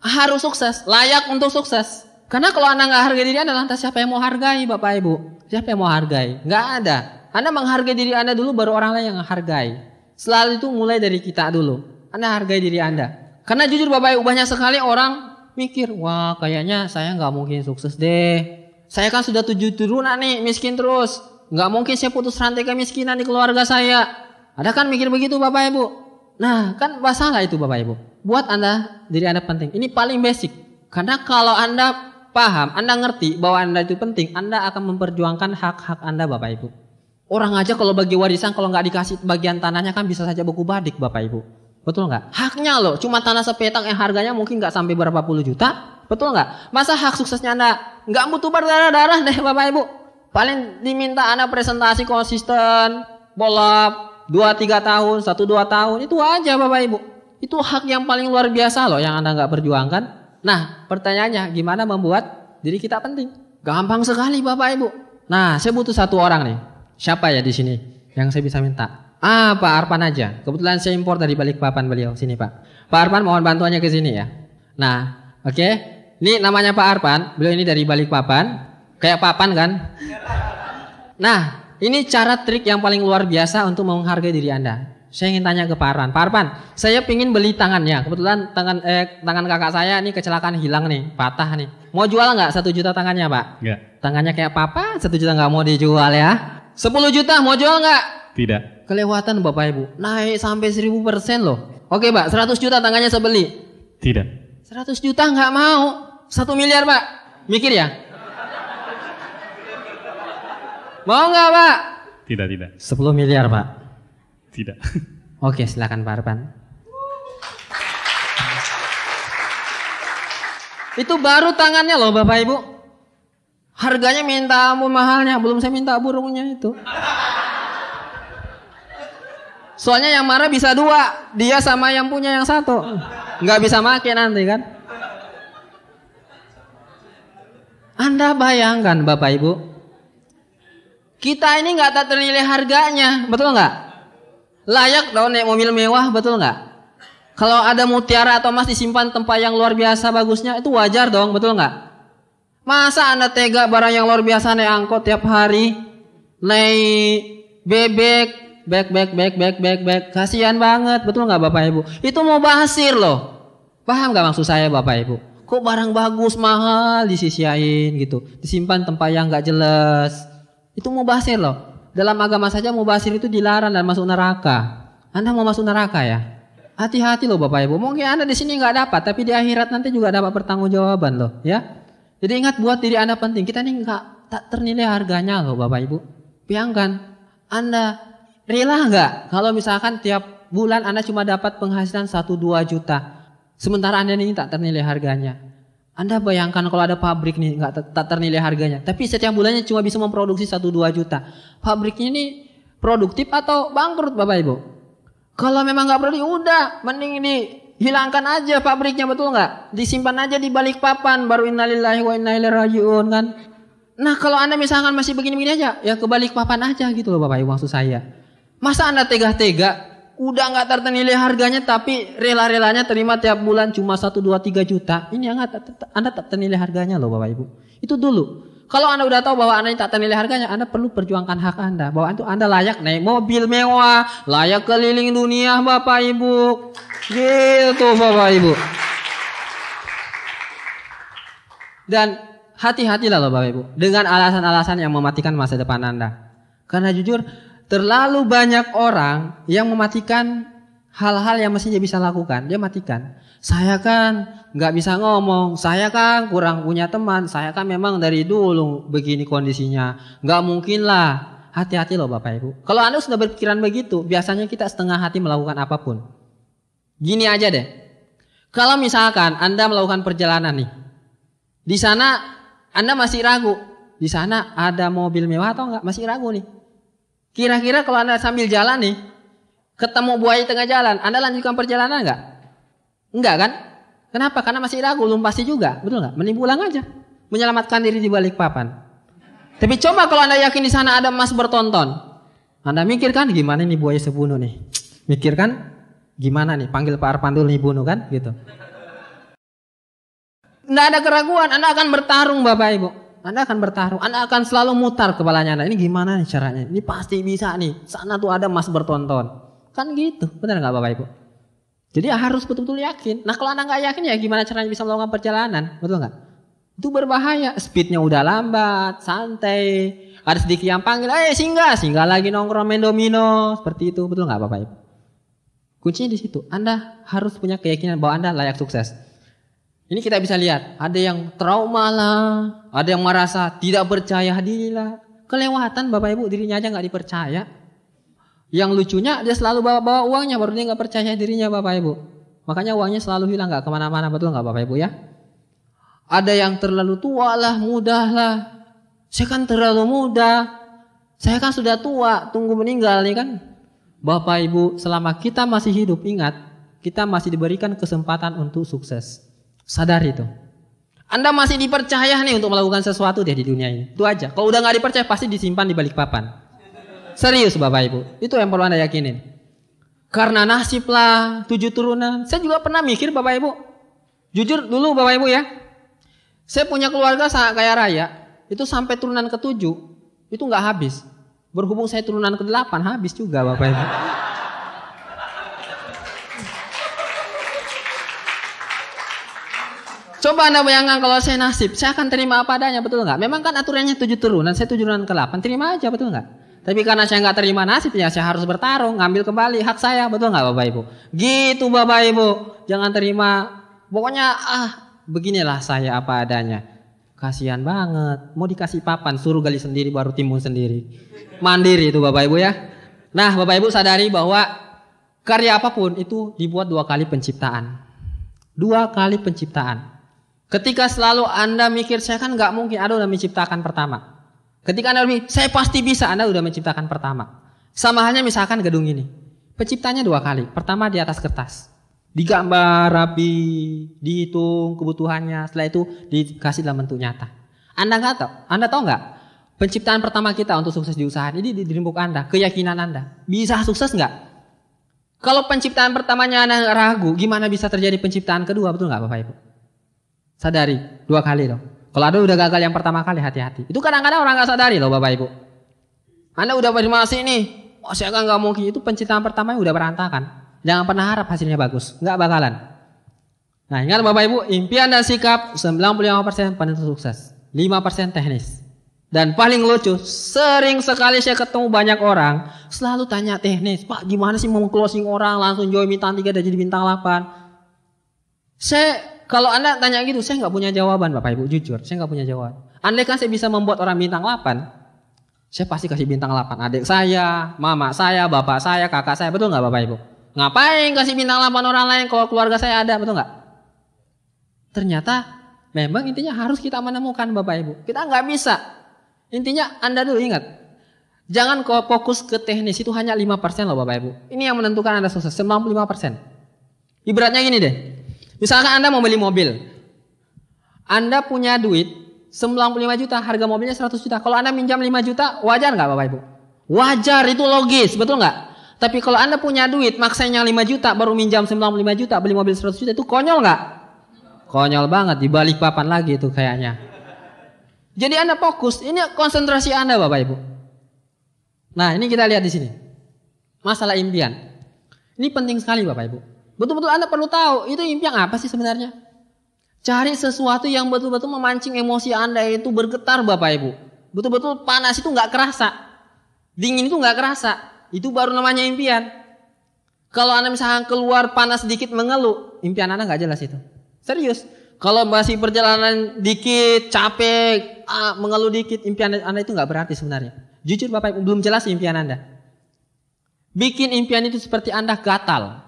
harus sukses, layak untuk sukses. Karena kalau Anda nggak hargai diri Anda, lantas siapa yang mau hargai Bapak Ibu? Siapa yang mau hargai? Nggak ada. Anda menghargai diri Anda dulu, baru orang lain yang menghargai. Selalu itu mulai dari kita dulu. Anda hargai diri Anda. Karena jujur Bapak Ibu, banyak sekali orang mikir, wah kayaknya saya nggak mungkin sukses deh. Saya kan sudah 7 turunan nih, miskin terus. Nggak mungkin saya putus rantai kemiskinan di keluarga saya. Ada kan mikir begitu Bapak Ibu? Nah kan masalah itu Bapak Ibu. Buat Anda, diri Anda penting. Ini paling basic. Karena kalau Anda paham, Anda ngerti bahwa Anda itu penting, Anda akan memperjuangkan hak-hak Anda Bapak Ibu. Orang aja kalau bagi warisan, kalau nggak dikasih bagian tanahnya kan bisa saja buku badik Bapak Ibu. Betul nggak? Haknya loh, cuma tanah sepetak yang harganya mungkin nggak sampai berapa puluh juta. Betul nggak? Masa hak suksesnya Anda nggak butuh berdarah-darah deh Bapak Ibu. Paling diminta Anda presentasi konsisten, bolak 2-3 tahun, 1-2 tahun, itu aja Bapak Ibu. Itu hak yang paling luar biasa loh yang Anda nggak perjuangkan. Nah pertanyaannya, gimana membuat diri kita penting? Gampang sekali Bapak Ibu. Nah saya butuh satu orang nih. Siapa ya di sini yang saya bisa minta? Pak Arpan aja. Kebetulan saya impor dari Balikpapan beliau. Sini Pak. Pak Arpan mohon bantuannya ke sini ya. Nah, oke. Ini namanya Pak Arpan. Beliau ini dari Balikpapan. Kayak papan kan? Nah, ini cara trik yang paling luar biasa untuk menghargai diri Anda. Saya ingin tanya ke Pak Arpan. Pak Arpan, saya ingin beli tangannya. Kebetulan tangan kakak saya ini kecelakaan hilang nih, patah nih. Mau jual nggak 1 juta tangannya Pak? Enggak. Tangannya kayak papa, 1 juta nggak mau dijual ya. 10 juta mau jual nggak? Tidak. Kelewatan Bapak Ibu, naik sampai 1000% loh. Oke Pak, 100 juta tangannya sebeli. Tidak. 100 juta nggak mau. 1 miliar Pak, mikir ya? Mau nggak Pak? Tidak, tidak. 10 miliar Pak. Tidak. Oke silakan Pak Arpan. Itu baru tangannya loh Bapak Ibu. Harganya minta ampun mahalnya, belum saya minta burungnya itu. Soalnya yang marah bisa 2, dia sama yang punya yang 1. Nggak bisa make nanti kan. Anda bayangkan Bapak Ibu, kita ini nggak tak ternilai harganya, betul nggak? Layak dong naik mobil mewah, betul nggak? Kalau ada mutiara atau emas disimpan tempat yang luar biasa bagusnya, itu wajar dong, betul nggak? Masa Anda tega barang yang luar biasa naik angkot tiap hari, naik bebek, Back. Kasihan banget, betul nggak Bapak Ibu? Itu mau basir loh. Paham nggak maksud saya Bapak Ibu? Kok barang bagus mahal disisiain gitu, disimpan tempat yang nggak jelas. Itu mau basir loh. Dalam agama saja mau basir itu dilarang dan masuk neraka. Anda mau masuk neraka ya? Hati-hati loh Bapak Ibu. Mungkin Anda di sini nggak dapat, tapi di akhirat nanti juga dapat pertanggungjawaban loh, ya. Jadi ingat buat diri Anda penting. Kita ini tak ternilai harganya loh Bapak Ibu. Bayangkan Anda rela nggak kalau misalkan tiap bulan Anda cuma dapat penghasilan 1-2 juta, sementara Anda ini tak ternilai harganya. Anda bayangkan kalau ada pabrik nih tak ternilai harganya, tapi setiap bulannya cuma bisa memproduksi 1-2 juta. Pabriknya ini produktif atau bangkrut Bapak Ibu? Kalau memang nggak produktif, udah mending hilangkan aja pabriknya, betul nggak? Disimpan aja di balik papan, baru innalillahi wa inna ilaihi rajiun kan. Nah kalau Anda misalkan masih begini-begini aja, ya ke balik papan aja gitu loh Bapak Ibu maksud saya. Masa Anda tega-tega, udah nggak ternilai harganya tapi rela-relanya terima tiap bulan cuma 1, 2, 3 juta. Ini Anda tak ternilai harganya loh Bapak Ibu. Itu dulu. Kalau Anda udah tahu bahwa Anda tak ternilai harganya, Anda perlu perjuangkan hak Anda. Bahwa itu Anda layak naik mobil mewah, layak keliling dunia Bapak Ibu. Gitu Bapak Ibu. Dan hati-hatilah loh Bapak Ibu dengan alasan-alasan yang mematikan masa depan Anda. Karena jujur terlalu banyak orang yang mematikan hal-hal yang mestinya bisa lakukan. Dia matikan. Saya kan nggak bisa ngomong, saya kan kurang punya teman, saya kan memang dari dulu begini kondisinya. Nggak mungkin lah. Hati-hati loh Bapak Ibu. Kalau Anda sudah berpikiran begitu, biasanya kita setengah hati melakukan apapun. Gini aja deh. Kalau misalkan Anda melakukan perjalanan nih, di sana Anda masih ragu, di sana ada mobil mewah atau enggak, masih ragu nih. Kira-kira kalau Anda sambil jalan nih, ketemu buaya di tengah jalan, Anda lanjutkan perjalanan enggak? Enggak kan? Kenapa? Karena masih ragu, belum pasti juga, betul enggak? Mending pulang aja, menyelamatkan diri di balik papan. Tapi coba kalau Anda yakin di sana ada emas bertonton, Anda mikir kan gimana nih buaya sebunuh nih? Mikir kan gimana nih? Panggil Pak Arpan dulu nih bunuh kan? Gitu. Nggak ada keraguan, Anda akan bertarung Bapak Ibu. Anda akan bertarung, Anda akan selalu mutar kepalanya Anda. Ini gimana nih caranya? Ini pasti bisa nih. Sana tuh ada emas bertonton. Kan gitu, benar nggak Bapak Ibu? Jadi harus betul-betul yakin. Nah kalau Anda nggak yakin ya gimana caranya bisa melakukan perjalanan, betul nggak? Itu berbahaya. Speednya udah lambat, santai. Ada sedikit yang panggil, singgah lagi nongkrong main domino, seperti itu, betul nggak Bapak Ibu? Kuncinya di situ. Anda harus punya keyakinan bahwa Anda layak sukses. Ini kita bisa lihat, ada yang trauma lah, ada yang merasa tidak percaya diri lah. Kelewatan Bapak Ibu, dirinya aja nggak dipercaya. Yang lucunya dia selalu bawa uangnya, baru dia nggak percaya dirinya Bapak Ibu. Makanya uangnya selalu hilang, nggak kemana-mana, betul nggak Bapak Ibu ya? Ada yang terlalu tua lah, muda lah. Saya kan terlalu muda, saya kan sudah tua, tunggu meninggal nih kan. Bapak Ibu, selama kita masih hidup, ingat, kita masih diberikan kesempatan untuk sukses. Sadar itu. Anda masih dipercaya nih untuk melakukan sesuatu deh di dunia ini. Itu aja. Kalau udah nggak dipercaya pasti disimpan di balik papan. Serius Bapak Ibu. Itu yang perlu Anda yakinin. Karena nasib lah 7 turunan. Saya juga pernah mikir Bapak Ibu. Jujur dulu Bapak Ibu ya. Saya punya keluarga sangat kaya raya. Itu sampai turunan ke-7. Itu nggak habis. Berhubung saya turunan ke-8 habis juga Bapak Ibu. Coba Anda bayangkan kalau saya nasib, saya akan terima apa adanya, betul nggak? Memang kan aturannya 7 turunan, saya 7 turunan ke-8, terima aja, betul nggak? Tapi karena saya nggak terima nasib, ya saya harus bertarung, ngambil kembali hak saya, betul nggak Bapak Ibu? Gitu Bapak Ibu, jangan terima, pokoknya beginilah saya apa adanya. Kasihan banget, mau dikasih papan, suruh gali sendiri baru timbun sendiri. Mandiri itu Bapak Ibu ya. Nah Bapak Ibu sadari bahwa karya apapun itu dibuat 2 kali penciptaan. 2 kali penciptaan. Ketika selalu Anda mikir saya kan nggak mungkin, Anda udah menciptakan pertama. Ketika Anda mikir saya pasti bisa, Anda udah menciptakan pertama. Sama halnya misalkan gedung ini, penciptanya 2 kali. Pertama di atas kertas, digambar rapi, dihitung kebutuhannya, setelah itu dikasih dalam bentuk nyata. Anda tahu nggak? Penciptaan pertama kita untuk sukses di usaha ini di rembuk Anda, keyakinan Anda. Bisa sukses nggak? Kalau penciptaan pertamanya Anda ragu, gimana bisa terjadi penciptaan kedua, betul nggak Bapak Ibu? Sadari 2 kali loh. Kalau Anda udah gagal yang pertama kali, hati-hati. Itu kadang-kadang orang gak sadari loh Bapak Ibu. Anda udah masih nih, saya kan gak mungkin. Itu penciptaan pertamanya udah berantakan. Jangan pernah harap hasilnya bagus, gak bakalan. Nah ingat Bapak Ibu, impian dan sikap 95% penentu sukses, 5% teknis. Dan paling lucu, sering sekali saya ketemu banyak orang selalu tanya teknis, Pak gimana sih mau closing orang, langsung join bintang 3 dan jadi bintang 8. Kalau Anda tanya gitu, saya nggak punya jawaban Bapak Ibu, jujur, saya nggak punya jawaban. Andai kan saya bisa membuat orang bintang 8, saya pasti kasih bintang 8. Adik saya, mama saya, bapak saya, kakak saya, betul nggak Bapak Ibu? Ngapain kasih bintang 8 orang lain kalau keluarga saya ada, betul nggak? Ternyata memang intinya harus kita menemukan Bapak Ibu. Kita nggak bisa. Intinya Anda dulu ingat, jangan fokus ke teknis, itu hanya 5% loh Bapak Ibu. Ini yang menentukan Anda sukses, 95%. Ibaratnya gini deh. Misalkan Anda mau beli mobil. Anda punya duit 95 juta, harga mobilnya 100 juta. Kalau Anda minjam 5 juta, wajar nggak Bapak Ibu? Wajar, itu logis, betul nggak? Tapi kalau Anda punya duit, maksanya 5 juta, baru minjam 95 juta, beli mobil 100 juta, itu konyol nggak? Konyol banget, di balik papan lagi itu kayaknya. Jadi Anda fokus, ini konsentrasi Anda Bapak Ibu. Nah ini kita lihat di sini. Masalah impian. Ini penting sekali Bapak Ibu. Betul-betul Anda perlu tahu, itu impian apa sih sebenarnya? Cari sesuatu yang betul-betul memancing emosi Anda itu bergetar Bapak Ibu. Betul-betul panas itu nggak kerasa. Dingin itu nggak kerasa. Itu baru namanya impian. Kalau Anda misalkan keluar panas sedikit mengeluh, impian Anda nggak jelas itu. Serius. Kalau masih perjalanan dikit, capek, mengeluh dikit, impian Anda itu nggak berarti sebenarnya. Jujur Bapak Ibu, belum jelas impian Anda. Bikin impian itu seperti Anda gatal.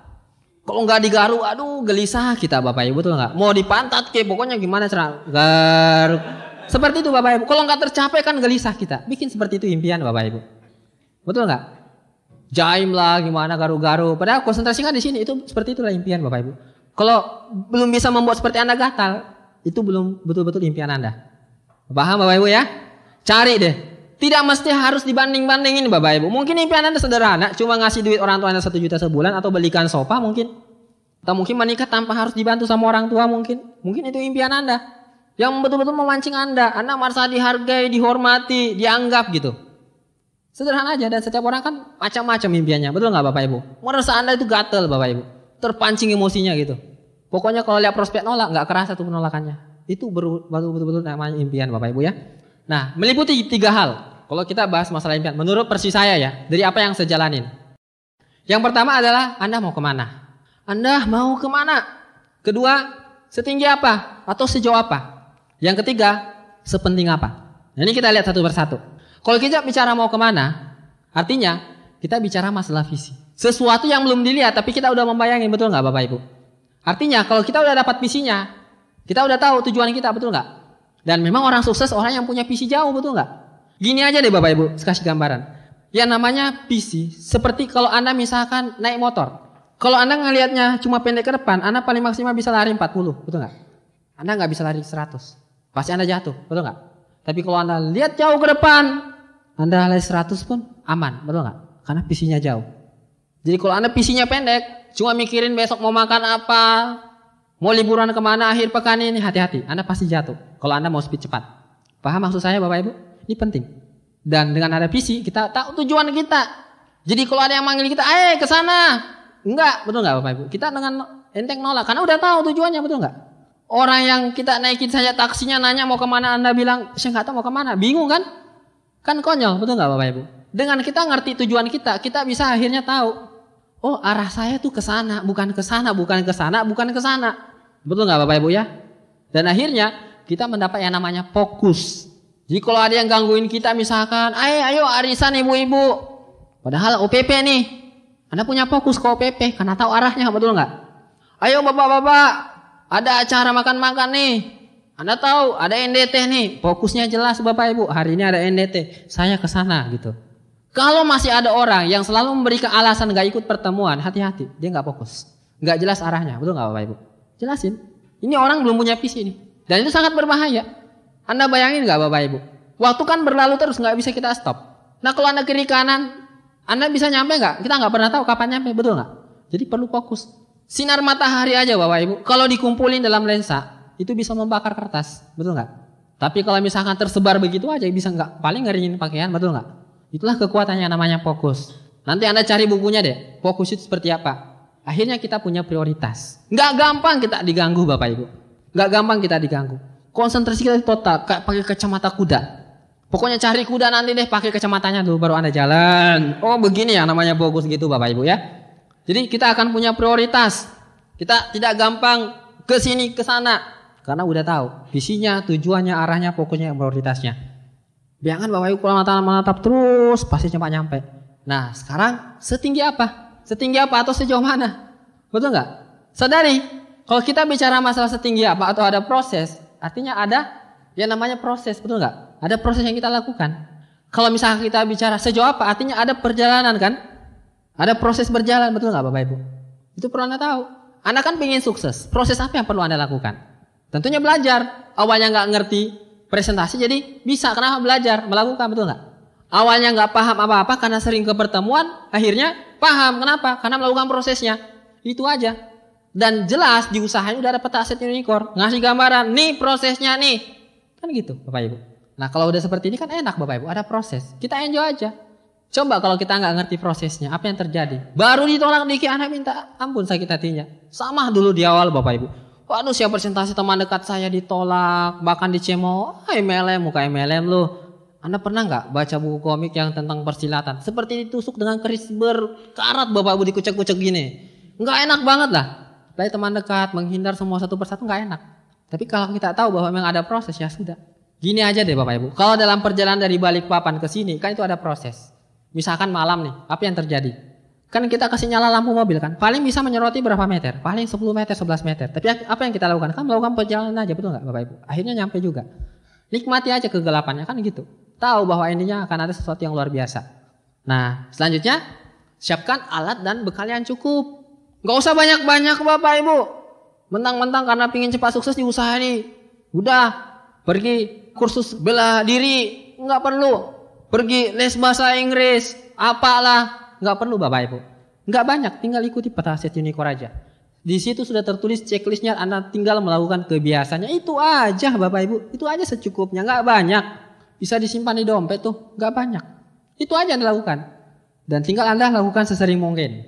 Kalau nggak digaru, aduh gelisah kita Bapak Ibu, betul nggak? Mau dipantat ke, pokoknya gimana cara garuk. Seperti itu Bapak Ibu. Kalau nggak tercapai kan gelisah kita. Bikin seperti itu impian Bapak Ibu. Betul nggak? Jaim lah, gimana garu-garu. Padahal konsentrasikan di sini, itu seperti itulah impian Bapak Ibu. Kalau belum bisa membuat seperti Anda gatal, itu belum betul-betul impian Anda. Paham Bapak Ibu ya? Cari deh. Tidak mesti harus dibanding-bandingin Bapak Ibu. Mungkin impian Anda sederhana, cuma ngasih duit orang tua Anda 1 juta sebulan, atau belikan sofa mungkin. Atau mungkin menikah tanpa harus dibantu sama orang tua mungkin. Mungkin itu impian Anda. Yang betul-betul memancing Anda. Anda merasa dihargai, dihormati, dianggap gitu. Sederhana aja, dan setiap orang kan macam-macam impiannya. Betul nggak Bapak Ibu? Merasa Anda itu gatel Bapak Ibu. Terpancing emosinya gitu. Pokoknya kalau lihat prospek nolak, nggak kerasa tuh penolakannya. Itu betul-betul namanya impian Bapak Ibu ya. Nah, meliputi 3 hal. Kalau kita bahas masalah impian, menurut versi saya ya, dari apa yang saya jalanin. Yang pertama adalah Anda mau kemana? Anda mau kemana? Kedua, setinggi apa? Atau sejauh apa? Yang ketiga, sepenting apa? Nah, ini kita lihat satu persatu. Kalau kita bicara mau kemana, artinya kita bicara masalah visi. Sesuatu yang belum dilihat, tapi kita udah membayangin, betul nggak Bapak Ibu? Artinya kalau kita udah dapat visinya, kita udah tahu tujuan kita, betul nggak? Dan memang orang sukses orang yang punya visi jauh, betul nggak? Gini aja deh Bapak Ibu, kasih gambaran. Yang namanya visi, seperti kalau Anda misalkan naik motor. Kalau Anda ngelihatnya cuma pendek ke depan, Anda paling maksimal bisa lari 40, betul nggak? Anda nggak bisa lari 100, pasti Anda jatuh, betul nggak? Tapi kalau Anda lihat jauh ke depan, Anda lari 100 pun aman, betul nggak? Karena visinya jauh. Jadi kalau Anda visinya pendek, cuma mikirin besok mau makan apa, mau liburan kemana akhir pekan ini, hati-hati, Anda pasti jatuh. Kalau Anda mau speed cepat. Paham maksud saya Bapak Ibu? Ini penting. Dan dengan ada visi, kita tahu tujuan kita. Jadi kalau ada yang manggil kita, ke sana. Enggak, betul enggak Bapak Ibu? Kita dengan enteng nolak, karena udah tahu tujuannya, betul enggak? Orang yang kita naikin saja taksinya nanya mau kemana, Anda bilang, saya nggak tahu mau kemana. Bingung kan? Kan konyol, betul enggak Bapak Ibu? Dengan kita ngerti tujuan kita bisa akhirnya tahu. Oh arah saya tuh ke sana, bukan ke sana, bukan ke sana, bukan ke sana. Betul enggak Bapak Ibu ya? Dan akhirnya kita mendapat yang namanya fokus. Jadi kalau ada yang gangguin kita misalkan, ayo arisan ibu-ibu. Padahal OPP nih. Anda punya fokus ke OPP karena tahu arahnya, betul nggak? Ayo bapak-bapak, ada acara makan-makan nih. Anda tahu ada NDT nih, fokusnya jelas Bapak Ibu. Hari ini ada NDT, saya ke sana gitu. Kalau masih ada orang yang selalu memberikan alasan nggak ikut pertemuan, hati-hati, dia nggak fokus, nggak jelas arahnya, betul nggak Bapak Ibu? Jelasin. Ini orang belum punya visi nih, dan itu sangat berbahaya. Anda bayangin nggak Bapak Ibu? Waktu kan berlalu terus, nggak bisa kita stop. Nah kalau Anda kiri kanan, Anda bisa nyampe nggak? Kita nggak pernah tahu kapan nyampe, betul nggak? Jadi perlu fokus. Sinar matahari aja Bapak Ibu, kalau dikumpulin dalam lensa, itu bisa membakar kertas, betul nggak? Tapi kalau misalkan tersebar begitu aja, bisa nggak? Paling ngeringin pakaian, betul nggak? Itulah kekuatannya namanya fokus. Nanti Anda cari bukunya deh, fokus itu seperti apa? Akhirnya kita punya prioritas. Nggak gampang kita diganggu Bapak Ibu. Nggak gampang kita diganggu. Konsentrasi kita total, kayak pakai kacamata kuda. Pokoknya cari kuda nanti deh, pakai kacamatanya dulu baru Anda jalan. Oh begini ya namanya fokus gitu Bapak Ibu ya. Jadi kita akan punya prioritas. Kita tidak gampang ke sini ke sana karena udah tahu visinya, tujuannya, arahnya, pokoknya prioritasnya. Jangan Bapak Ibu kalau menatap terus pasti cepat nyampe. Nah sekarang setinggi apa? Setinggi apa atau sejauh mana? Betul nggak? Sadari kalau kita bicara masalah setinggi apa atau ada proses, artinya ada yang namanya proses, betul nggak? Ada proses yang kita lakukan. Kalau misalnya kita bicara sejauh apa, artinya ada perjalanan kan? Ada proses berjalan, betul nggak Bapak Ibu? Itu perlu Anda tahu. Anda kan pengen sukses. Proses apa yang perlu Anda lakukan? Tentunya belajar. Awalnya nggak ngerti presentasi, jadi bisa. Kenapa? Belajar, melakukan, betul nggak? Awalnya nggak paham apa-apa karena sering ke pertemuan, akhirnya paham. Kenapa? Karena melakukan prosesnya. Itu aja. Dan jelas di usahanya udah ada peta aset unicorn. Ngasih gambaran, nih prosesnya nih. Kan gitu Bapak Ibu. Nah kalau udah seperti ini kan enak Bapak Ibu, ada proses. Kita enjoy aja. Coba kalau kita nggak ngerti prosesnya, apa yang terjadi? Baru ditolak dikit, anak minta ampun sakit hatinya. Sama dulu di awal Bapak Ibu. Waduh, siap presentasi teman dekat saya ditolak, bahkan dicemooh. MLM, muka MLM lu. Anda pernah nggak baca buku komik yang tentang persilatan? Seperti ditusuk dengan keris berkarat Bapak Ibu, dikucek-kucek gini. Nggak enak banget lah. Dari teman dekat, menghindar semua satu persatu nggak enak. Tapi kalau kita tahu bahwa memang ada proses, ya sudah. Gini aja deh Bapak Ibu. Kalau dalam perjalanan dari Balikpapan ke sini, kan itu ada proses. Misalkan malam nih, apa yang terjadi? Kan kita kasih nyala lampu mobil kan, paling bisa menyoroti berapa meter? Paling 10 meter, 11 meter. Tapi apa yang kita lakukan? Kan melakukan perjalanan aja, betul nggak Bapak Ibu? Akhirnya nyampe juga. Nikmati aja kegelapannya, kan gitu. Tahu bahwa intinya akan ada sesuatu yang luar biasa. Nah, selanjutnya, siapkan alat dan bekal yang cukup. Nggak usah banyak-banyak Bapak Ibu. Mentang-mentang karena pingin cepat sukses di usaha ini. Udah, pergi kursus bela diri. Nggak perlu. Pergi les bahasa Inggris, apalah, nggak perlu Bapak Ibu. Nggak banyak, tinggal ikuti peta aset unicorn aja. Di situ sudah tertulis checklistnya, Anda tinggal melakukan kebiasaannya. Itu aja Bapak Ibu, itu aja secukupnya, nggak banyak. Bisa disimpan di dompet tuh, nggak banyak. Itu aja Anda lakukan. Dan tinggal Anda lakukan sesering mungkin.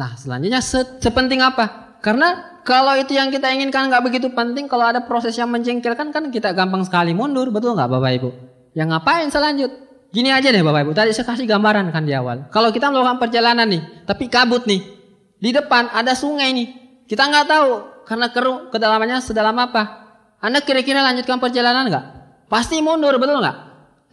Nah selanjutnya sepenting apa? Karena kalau itu yang kita inginkan nggak begitu penting, kalau ada proses yang menjengkelkan kan kita gampang sekali mundur, betul nggak Bapak Ibu? Yang ngapain selanjut? Gini aja deh Bapak Ibu, tadi saya kasih gambaran kan di awal. Kalau kita melakukan perjalanan nih, tapi kabut nih, di depan ada sungai nih, kita nggak tahu karena keruh kedalamannya sedalam apa. Anda kira-kira lanjutkan perjalanan nggak? Pasti mundur, betul nggak?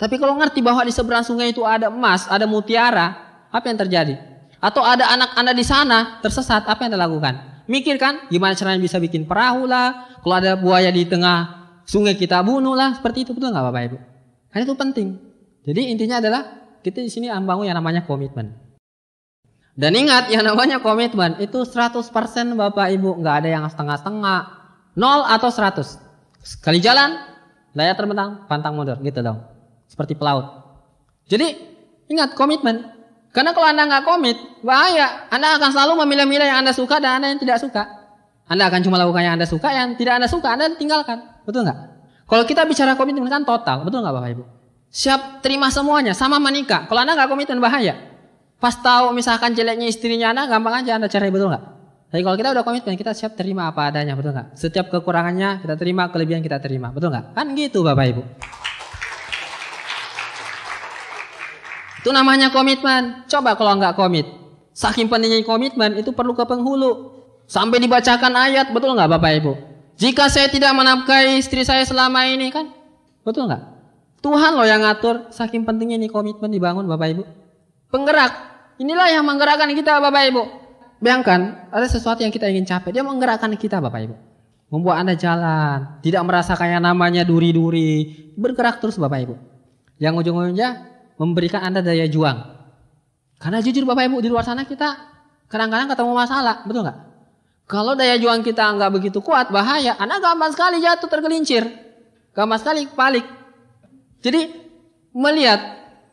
Tapi kalau ngerti bahwa di seberang sungai itu ada emas, ada mutiara, apa yang terjadi? Atau ada anak Anda di sana tersesat, apa yang Anda lakukan? Mikir kan, gimana caranya bisa bikin perahu lah, kalau ada buaya di tengah sungai kita bunuh lah, seperti itu, betul nggak Bapak Ibu? Karena itu penting. Jadi intinya adalah kita di sini membangun yang namanya komitmen. Dan ingat yang namanya komitmen itu 100% Bapak Ibu, nggak ada yang setengah-setengah, 0 atau 100. Sekali jalan, layar terbentang, pantang mundur, gitu dong. Seperti pelaut. Jadi ingat komitmen. Karena kalau Anda nggak komit, bahaya. Anda akan selalu memilih-milih yang Anda suka dan Anda yang tidak suka. Anda akan cuma lakukan yang Anda suka, yang tidak Anda suka Anda tinggalkan, betul nggak? Kalau kita bicara komitmen kan total, betul nggak Bapak Ibu? Siap terima semuanya, sama menikah. Kalau Anda nggak komitmen bahaya. Pas tahu misalkan jeleknya istrinya Anda, gampang aja Anda cerai, betul nggak? Tapi kalau kita udah komitmen, kita siap terima apa adanya, betul nggak? Setiap kekurangannya kita terima, kelebihan kita terima, betul nggak? Kan gitu Bapak Ibu. Itu namanya komitmen. Coba kalau nggak komit, saking pentingnya komitmen itu perlu ke penghulu. Sampai dibacakan ayat, betul nggak Bapak Ibu? Jika saya tidak menafkahi istri saya selama ini kan, betul nggak? Tuhan loh yang ngatur, saking pentingnya ini komitmen dibangun Bapak Ibu. Penggerak, inilah yang menggerakkan kita Bapak Ibu. Bayangkan, ada sesuatu yang kita ingin capai, dia menggerakkan kita Bapak Ibu. Membuat Anda jalan, tidak merasa kayak namanya duri-duri, bergerak terus Bapak Ibu. Yang ujung-ujungnya memberikan Anda daya juang. Karena jujur Bapak Ibu, di luar sana kita kadang-kadang ketemu masalah, betul nggak? Kalau daya juang kita nggak begitu kuat, bahaya. Anda gampang sekali jatuh tergelincir, gampang sekali balik. Jadi melihat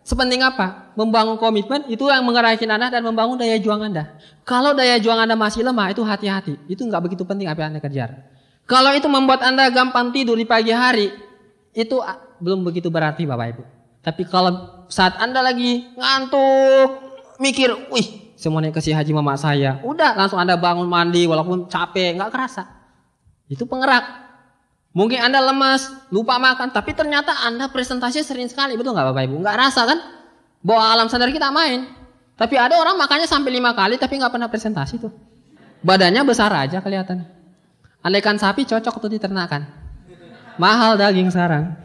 sepenting apa membangun komitmen itu yang menggerakkan Anda dan membangun daya juang Anda. Kalau daya juang Anda masih lemah itu hati-hati, itu nggak begitu penting apa yang Anda kejar. Kalau itu membuat Anda gampang tidur di pagi hari, itu belum begitu berarti Bapak Ibu. Tapi kalau saat Anda lagi ngantuk, mikir, wih, saya mau naik ke si haji mama saya, udah langsung Anda bangun mandi walaupun capek, nggak kerasa. Itu penggerak. Mungkin Anda lemas, lupa makan, tapi ternyata Anda presentasinya sering sekali, betul nggak Bapak Ibu? Nggak rasa kan? Bawa alam sadar kita main. Tapi ada orang makannya sampai 5 kali, tapi nggak pernah presentasi tuh. Badannya besar aja kelihatan. Andaikan sapi cocok tuh diternakan. Mahal daging sarang.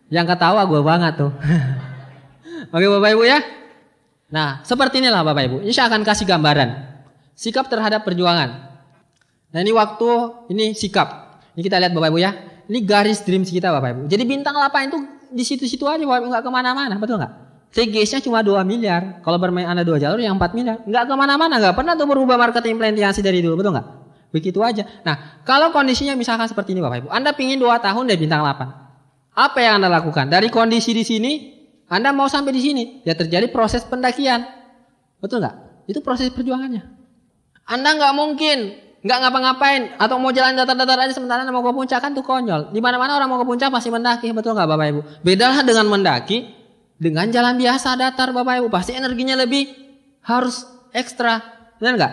Yang ketawa gue banget tuh. Oke Bapak Ibu ya. Nah seperti inilah Bapak Ibu. Ini saya akan kasih gambaran. Sikap terhadap perjuangan. Nah ini waktu, ini sikap. Ini kita lihat Bapak Ibu ya. Ini garis dreams kita Bapak Ibu. Jadi bintang 8 itu di situ-situ aja Bapak Ibu, nggak kemana-mana, betul nggak? TGS-nya cuma 2 miliar. Kalau bermain Anda 2 jalur yang 4 miliar. Nggak kemana-mana, nggak pernah tuh berubah marketing implementasi dari dulu, betul nggak? Begitu aja. Nah, kalau kondisinya misalkan seperti ini Bapak Ibu. Anda pingin 2 tahun dari bintang 8. Apa yang Anda lakukan? Dari kondisi di sini, Anda mau sampai di sini. Ya terjadi proses pendakian. Betul nggak? Itu proses perjuangannya. Anda nggak mungkin nggak ngapa-ngapain atau mau jalan datar-datar aja sementara Anda mau ke puncak, kan tuh konyol. Di mana-mana orang mau ke puncak pasti mendaki, betul nggak Bapak Ibu? Bedalah dengan mendaki dengan jalan biasa datar Bapak Ibu, pasti energinya lebih harus ekstra, benar nggak?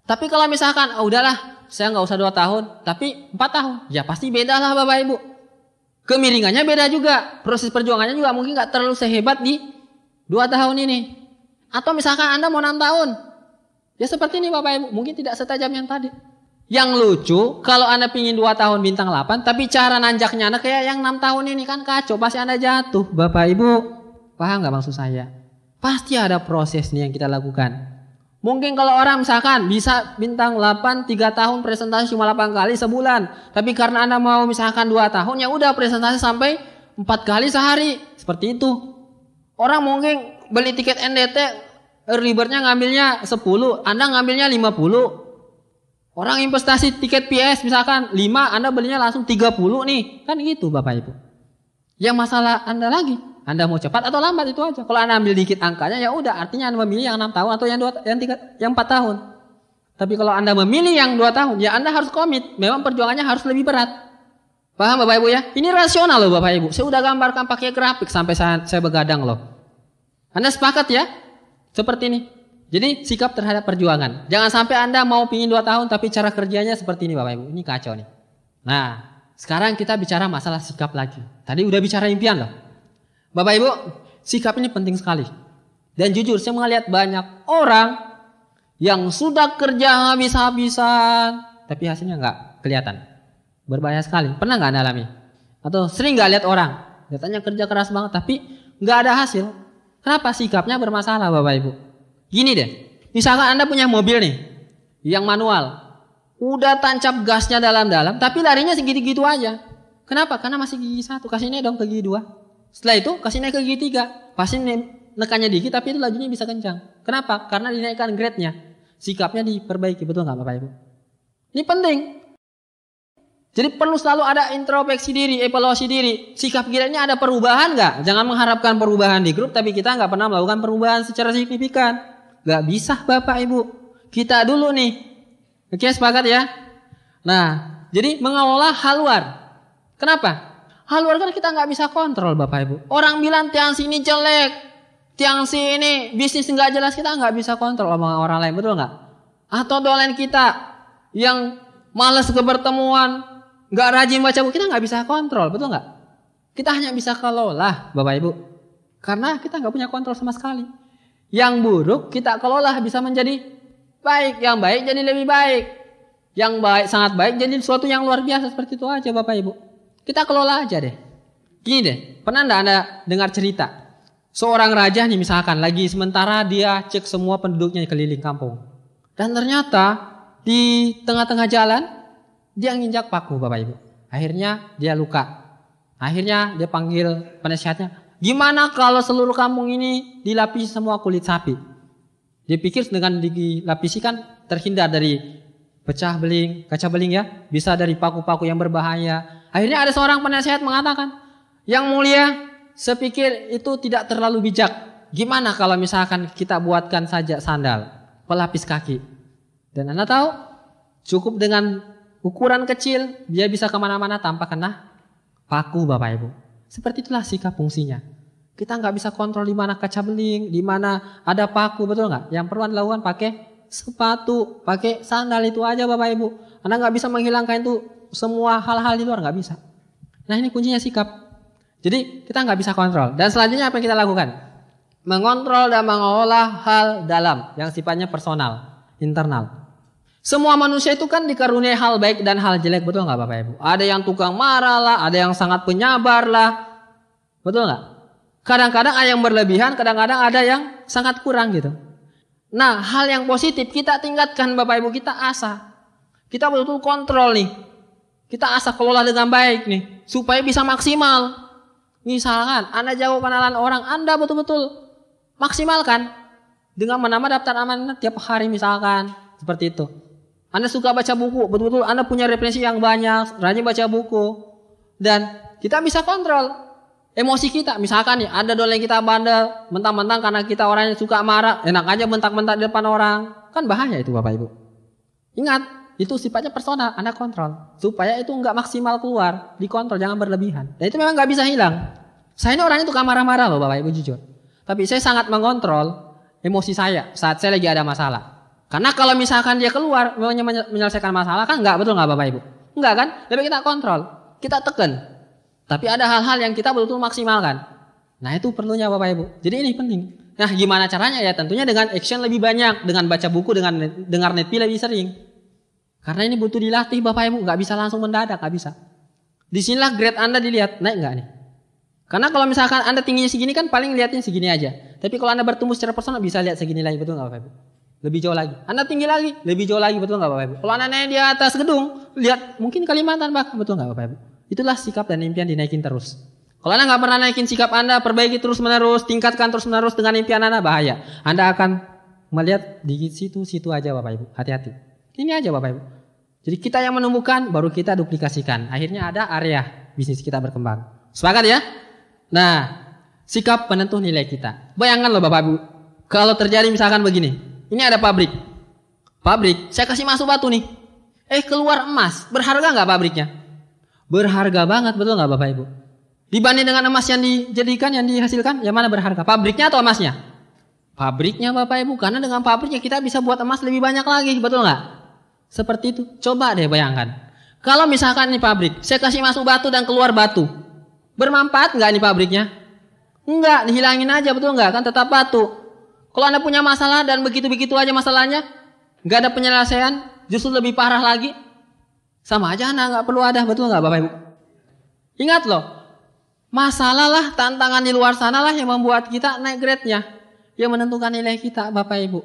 Tapi kalau misalkan, udahlah, saya nggak usah 2 tahun, tapi 4 tahun, ya pasti beda lah Bapak Ibu. Kemiringannya beda juga, proses perjuangannya juga mungkin nggak terlalu sehebat di 2 tahun ini. Atau misalkan Anda mau 6 tahun, ya seperti ini Bapak Ibu, mungkin tidak setajam yang tadi. Yang lucu, kalau Anda pingin 2 tahun bintang 8, tapi cara nanjaknya Anda kayak yang 6 tahun ini, kan kacau, pasti Anda jatuh Bapak Ibu. Paham nggak maksud saya? Pasti ada prosesnya yang kita lakukan. Mungkin kalau orang misalkan bisa bintang 8 3 tahun presentasi cuma 8 kali sebulan. Tapi karena Anda mau misalkan 2 tahun, ya udah presentasi sampai 4 kali sehari. Seperti itu. Orang mungkin beli tiket NDT, early bird-nya ngambilnya 10, Anda ngambilnya 50. Orang investasi tiket PS misalkan 5, Anda belinya langsung 30 nih. Kan gitu Bapak Ibu. Yang masalah Anda lagi, Anda mau cepat atau lambat, itu aja. Kalau Anda ambil dikit angkanya, ya udah, artinya Anda memilih yang 6 tahun atau yang 4 tahun. Tapi kalau Anda memilih yang 2 tahun, ya Anda harus komit. Memang perjuangannya harus lebih berat. Paham Bapak Ibu ya? Ini rasional loh Bapak Ibu. Saya udah gambarkan pakai grafik sampai saya begadang loh. Anda sepakat ya? Seperti ini. Jadi sikap terhadap perjuangan. Jangan sampai Anda mau pingin 2 tahun tapi cara kerjanya seperti ini Bapak Ibu. Ini kacau nih. Nah, sekarang kita bicara masalah sikap lagi. Tadi udah bicara impian loh. Bapak Ibu, sikap ini penting sekali. Dan jujur saya melihat banyak orang yang sudah kerja habis-habisan tapi hasilnya nggak kelihatan. Berbahaya sekali. Pernah nggak Anda alami? Atau sering nggak lihat orang? Katanya kerja keras banget tapi nggak ada hasil. Kenapa? Sikapnya bermasalah Bapak Ibu. Gini deh, misalkan Anda punya mobil nih, yang manual. Udah tancap gasnya dalam-dalam tapi larinya segitu-gitu aja. Kenapa? Karena masih gigi 1, kasih ini dong ke gigi 2. Setelah itu kasih naik ke gigi 3. Pasti nekannya dikit tapi itu lajunya bisa kencang. Kenapa? Karena dinaikkan grade-nya. Sikapnya diperbaiki, betul nggak Bapak Ibu? Ini penting. Jadi perlu selalu ada introspeksi diri, evaluasi diri. Sikap kita ini ada perubahan nggak? Jangan mengharapkan perubahan di grup tapi kita nggak pernah melakukan perubahan secara signifikan. Nggak bisa Bapak Ibu. Kita dulu nih. Oke, sepakat ya? Nah, jadi mengelola hal luar. Kenapa? Hal luar kan kita nggak bisa kontrol Bapak Ibu. Orang bilang Tiangsi ini jelek, Tiangsi ini bisnis nggak jelas, kita nggak bisa kontrol omongan orang lain, betul nggak? Atau dolen kita yang malas ke pertemuan, nggak rajin baca buku, kita nggak bisa kontrol, betul nggak? Kita hanya bisa kelola Bapak Ibu, karena kita nggak punya kontrol sama sekali. Yang buruk kita kelola bisa menjadi baik, yang baik jadi lebih baik, yang baik sangat baik jadi sesuatu yang luar biasa, seperti itu aja Bapak Ibu. Kita kelola aja deh. Gini deh, pernah enggak Anda dengar cerita? Seorang raja nih misalkan, lagi sementara dia cek semua penduduknya keliling kampung. Dan ternyata di tengah-tengah jalan, dia nginjak paku Bapak Ibu. Akhirnya dia luka. Akhirnya dia panggil penasehatnya. Gimana kalau seluruh kampung ini dilapisi semua kulit sapi? Dia pikir dengan dilapisi kan terhindar dari pecah beling, kaca beling ya. Bisa dari paku-paku yang berbahaya. Akhirnya ada seorang penasehat mengatakan, yang mulia, saya pikir itu tidak terlalu bijak. Gimana kalau misalkan kita buatkan saja sandal, pelapis kaki. Dan Anda tahu, cukup dengan ukuran kecil, dia bisa kemana-mana tanpa kena paku Bapak Ibu. Seperti itulah sikap fungsinya. Kita nggak bisa kontrol di mana kaca beling, di mana ada paku, betul nggak? Yang perlu Anda lakukan pakai sepatu, pakai sandal, itu aja Bapak Ibu. Anda nggak bisa menghilangkan itu semua hal-hal di luar, nggak bisa. Nah ini kuncinya sikap. Jadi kita nggak bisa kontrol. Dan selanjutnya apa yang kita lakukan? Mengontrol dan mengolah hal dalam yang sifatnya personal, internal. Semua manusia itu kan dikaruniai hal baik dan hal jelek, betul nggak Bapak Ibu? Ada yang tukang marah lah, ada yang sangat penyabar lah, betul nggak? Kadang-kadang ada yang berlebihan, kadang-kadang ada yang sangat kurang gitu. Nah hal yang positif kita tingkatkan Bapak Ibu, kita asah. Kita betul-betul kontrol nih. Kita asah kelola dengan baik nih, supaya bisa maksimal. Misalkan Anda jago kenalan orang, Anda betul-betul Maksimalkan dengan menambah daftar amanah tiap hari misalkan. Seperti itu. Anda suka baca buku, betul-betul Anda punya referensi yang banyak, rajin baca buku. Dan kita bisa kontrol emosi kita. Misalkan nih, ada dolen kita bandel, mentang-mentang karena kita orangnya suka marah, enak aja bentak-bentak di depan orang. Kan bahaya itu Bapak Ibu. Ingat, itu sifatnya personal, Anda kontrol. Supaya itu nggak maksimal keluar, dikontrol, jangan berlebihan. Dan itu memang nggak bisa hilang. Saya ini orangnya tukang marah-marah loh Bapak Ibu, jujur. Tapi saya sangat mengontrol emosi saya saat saya lagi ada masalah. Karena kalau misalkan dia keluar menyelesaikan masalah kan enggak, betul enggak Bapak Ibu? Enggak kan? Lebih kita kontrol, kita tekan. Tapi ada hal-hal yang kita betul-betul maksimalkan. Nah itu perlunya Bapak Ibu. Jadi ini penting. Nah gimana caranya ya? Tentunya dengan action lebih banyak, dengan baca buku, dengan dengar netpi lebih sering. Karena ini butuh dilatih Bapak Ibu, enggak bisa langsung mendadak, enggak bisa. Disinilah grade Anda dilihat, naik enggak nih? Karena kalau misalkan Anda tingginya segini kan paling lihatnya segini aja. Tapi kalau Anda bertumbuh secara personal bisa lihat segini lagi, betul enggak Bapak Ibu? Lebih jauh lagi. Anda tinggi lagi, lebih jauh lagi, betul nggak Bapak Ibu? Kalau Anda naik di atas gedung, lihat mungkin Kalimantan bahkan, betul nggak Bapak Ibu? Itulah sikap dan impian dinaikin terus. Kalau Anda nggak pernah naikin sikap Anda, perbaiki terus menerus, tingkatkan terus menerus dengan impian Anda, bahaya. Anda akan melihat di situ-situ aja Bapak Ibu. Hati-hati. Ini aja Bapak Ibu. Jadi kita yang menumbuhkan, baru kita duplikasikan. Akhirnya ada area bisnis kita berkembang. Sepakat ya? Nah, sikap penentu nilai kita. Bayangkan loh Bapak Ibu, kalau terjadi misalkan begini. Ini ada pabrik. Pabrik, saya kasih masuk batu nih. Keluar emas. Berharga nggak pabriknya? Berharga banget, betul nggak Bapak Ibu? Dibanding dengan emas yang dijadikan, yang dihasilkan, yang mana berharga? Pabriknya atau emasnya? Pabriknya Bapak Ibu. Karena dengan pabriknya kita bisa buat emas lebih banyak lagi, betul nggak? Seperti itu. Coba deh bayangkan. Kalau misalkan ini pabrik, saya kasih masuk batu dan keluar batu. Bermanfaat nggak ini pabriknya? Enggak, dihilangin aja, betul nggak? Kan tetap batu. Kalau Anda punya masalah dan begitu-begitu aja masalahnya, nggak ada penyelesaian, justru lebih parah lagi, sama aja Anda nggak perlu ada, betul nggak Bapak Ibu? Ingat loh, masalah lah, tantangan di luar sana lah yang membuat kita naik grade-nya, yang menentukan nilai kita Bapak Ibu.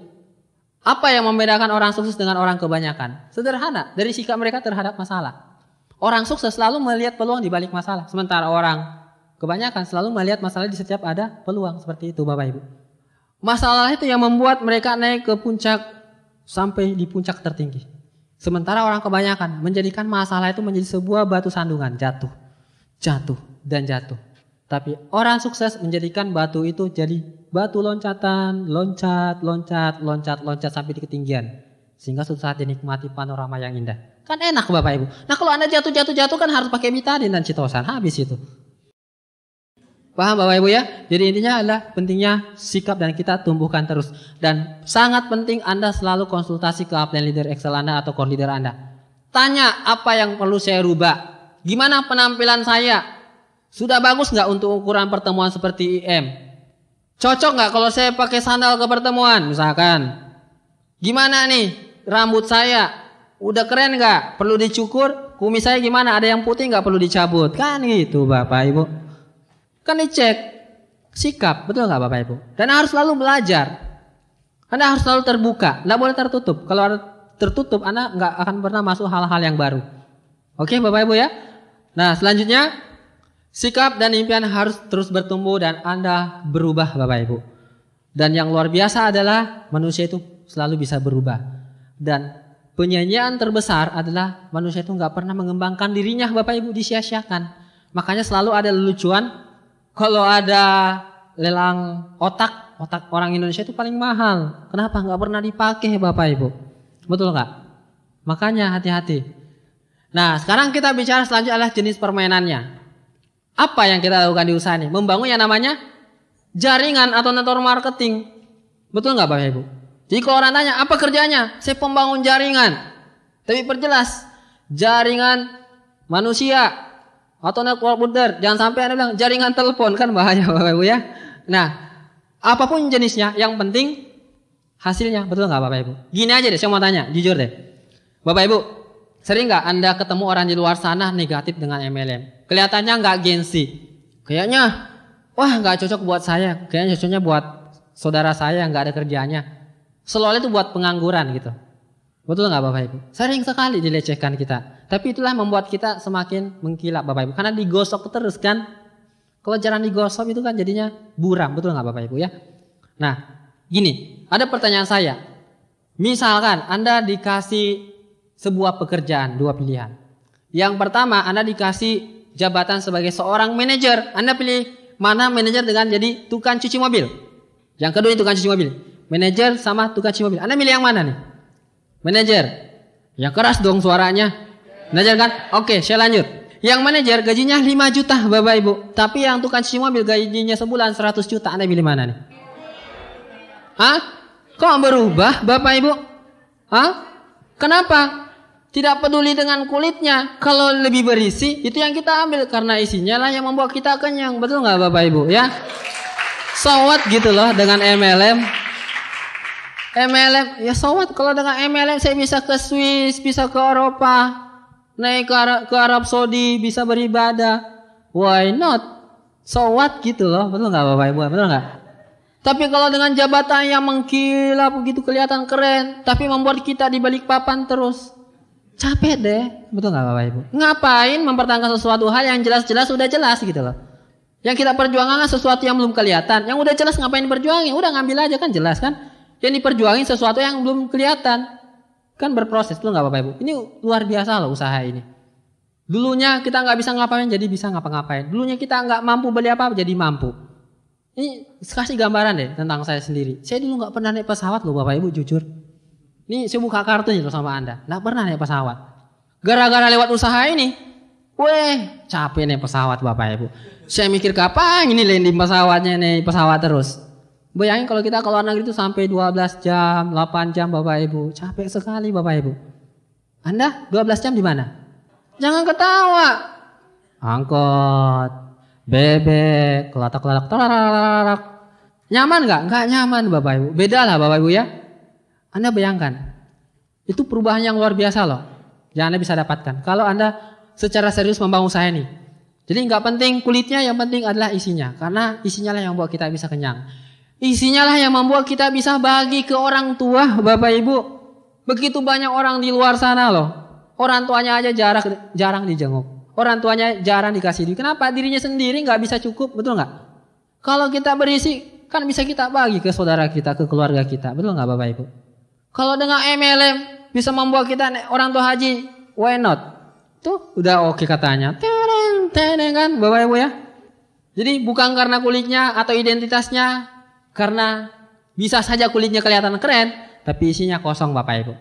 Apa yang membedakan orang sukses dengan orang kebanyakan? Sederhana, dari sikap mereka terhadap masalah. Orang sukses selalu melihat peluang di balik masalah, sementara orang kebanyakan selalu melihat masalah di setiap ada peluang, seperti itu Bapak Ibu. Masalah itu yang membuat mereka naik ke puncak sampai di puncak tertinggi. Sementara orang kebanyakan menjadikan masalah itu menjadi sebuah batu sandungan, jatuh, dan jatuh. Tapi orang sukses menjadikan batu itu jadi batu loncatan, loncat sampai di ketinggian. Sehingga suatu saat dinikmati panorama yang indah. Kan enak Bapak Ibu. Nah kalau Anda jatuh kan harus pakai betadin dan citosan, habis itu. Paham Bapak Ibu ya? Jadi intinya adalah pentingnya sikap dan kita tumbuhkan terus. Dan sangat penting Anda selalu konsultasi ke upline leader Excel Anda atau core leader Anda. Tanya apa yang perlu saya rubah. Gimana penampilan saya? Sudah bagus nggak untuk ukuran pertemuan seperti IM? Cocok nggak kalau saya pakai sandal ke pertemuan misalkan? Gimana nih rambut saya? Udah keren nggak? Perlu dicukur? Kumis saya gimana? Ada yang putih nggak perlu dicabut? Kan gitu Bapak Ibu. Kan dicek sikap, betul nggak Bapak Ibu? Dan harus selalu belajar. Anda harus selalu terbuka, nggak boleh tertutup. Kalau tertutup, Anda nggak akan pernah masuk hal-hal yang baru. Oke Bapak Ibu ya? Nah selanjutnya, sikap dan impian harus terus bertumbuh dan Anda berubah Bapak Ibu. Dan yang luar biasa adalah manusia itu selalu bisa berubah. Dan penyanyian terbesar adalah manusia itu nggak pernah mengembangkan dirinya Bapak Ibu, disia-siakan. Makanya selalu ada lelucuan. Kalau ada lelang otak orang Indonesia itu paling mahal. Kenapa? Nggak pernah dipakai Bapak Ibu. Betul nggak? Makanya hati-hati. Nah sekarang kita bicara selanjutnya adalah jenis permainannya. Apa yang kita lakukan di usaha ini? Membangun yang namanya jaringan atau network marketing. Betul nggak Bapak Ibu? Jadi kalau orang tanya apa kerjanya? Saya pembangun jaringan. Tapi perjelas jaringan manusia. Atau network builder, jangan sampai Anda bilang jaringan telepon, kan bahaya Bapak Ibu ya. Nah, apapun jenisnya, yang penting hasilnya, betul nggak Bapak Ibu? Gini aja deh, saya mau tanya, jujur deh. Bapak Ibu, sering nggak Anda ketemu orang di luar sana negatif dengan MLM? Kelihatannya nggak gengsi. Kayaknya, wah nggak cocok buat saya. Kayaknya cocoknya buat saudara saya yang nggak ada kerjanya. Seolah itu buat pengangguran gitu. Betul nggak Bapak Ibu? Sering sekali dilecehkan kita. Tapi itulah membuat kita semakin mengkilap Bapak Ibu. Karena digosok terus kan. Kalau jarang digosok itu kan jadinya buram. Betul nggak Bapak Ibu ya? Nah, gini, ada pertanyaan saya. Misalkan Anda dikasih sebuah pekerjaan, 2 pilihan. Yang pertama, Anda dikasih jabatan sebagai seorang manajer. Anda pilih mana manajer dengan jadi tukang cuci mobil. Yang kedua itu tukang cuci mobil. Manajer sama tukang cuci mobil. Anda milih yang mana nih? Manajer. Yang keras dong suaranya. Manajer kan? Oke, saya lanjut. Yang manajer gajinya 5 juta Bapak Ibu. Tapi yang tukang cuci mobil gajinya sebulan 100 juta. Anda pilih mana nih? Hah? Kok berubah Bapak Ibu? Hah? Kenapa? Tidak peduli dengan kulitnya. Kalau lebih berisi itu yang kita ambil. Karena isinya lah yang membuat kita kenyang. Betul gak Bapak Ibu ya? So what gitu loh dengan MLM. MLM ya so what. Kalau dengan MLM saya bisa ke Swiss, bisa ke Eropa, naik ke Arab Saudi, bisa beribadah. Why not? So what gitu loh. Betul gak Bapak Ibu? Betul gak? Tapi kalau dengan jabatan yang mengkilap begitu kelihatan keren, tapi membuat kita di balik papan terus, capek deh. Betul gak Bapak Ibu? Ngapain mempertahankan sesuatu hal yang jelas-jelas udah jelas gitu loh. Yang kita perjuangkan sesuatu yang belum kelihatan. Yang udah jelas ngapain diperjuangin? Udah ngambil aja kan jelas kan. Yang diperjuangin sesuatu yang belum kelihatan. Kan berproses. Betul gak Bapak Ibu? Ini luar biasa loh usaha ini. Dulunya kita gak bisa ngapain jadi bisa ngapa-ngapain. Dulunya kita gak mampu beli apa jadi mampu. Ini kasih gambaran deh tentang saya sendiri. Saya dulu gak pernah naik pesawat loh Bapak Ibu jujur. Ini saya buka kartunya loh sama Anda. Gak pernah naik pesawat. Gara-gara lewat usaha ini, weh capek naik pesawat Bapak Ibu. Saya mikir kapan ini landing pesawatnya nih pesawat terus. Bayangin kalau kita ke luar negeri itu sampai 12 jam, 8 jam Bapak Ibu. Capek sekali Bapak Ibu. Anda 12 jam di mana? Jangan ketawa. Angkot, bebek, kelatak-kelatak, tararak. Nyaman gak? Gak nyaman Bapak Ibu. Beda lah Bapak Ibu ya. Anda bayangkan. Itu perubahan yang luar biasa loh. Yang Anda bisa dapatkan. Kalau Anda secara serius membangun usaha ini. Jadi gak penting kulitnya, yang penting adalah isinya. Karena isinya lah yang membuat kita bisa kenyang. Isinya lah yang membuat kita bisa bagi ke orang tua Bapak Ibu. Begitu banyak orang di luar sana loh. Orang tuanya aja jarang dijenguk. Orang tuanya jarang dikasih duit. Kenapa? Dirinya sendiri gak bisa cukup. Betul gak? Kalau kita berisi kan bisa kita bagi ke saudara kita, ke keluarga kita. Betul gak Bapak Ibu? Kalau dengan MLM bisa membuat kita orang tua haji. Why not? Tuh udah oke katanya. Teneng kan Bapak Ibu ya. Jadi bukan karena kulitnya atau identitasnya, karena bisa saja kulitnya kelihatan keren, tapi isinya kosong Bapak Ibu.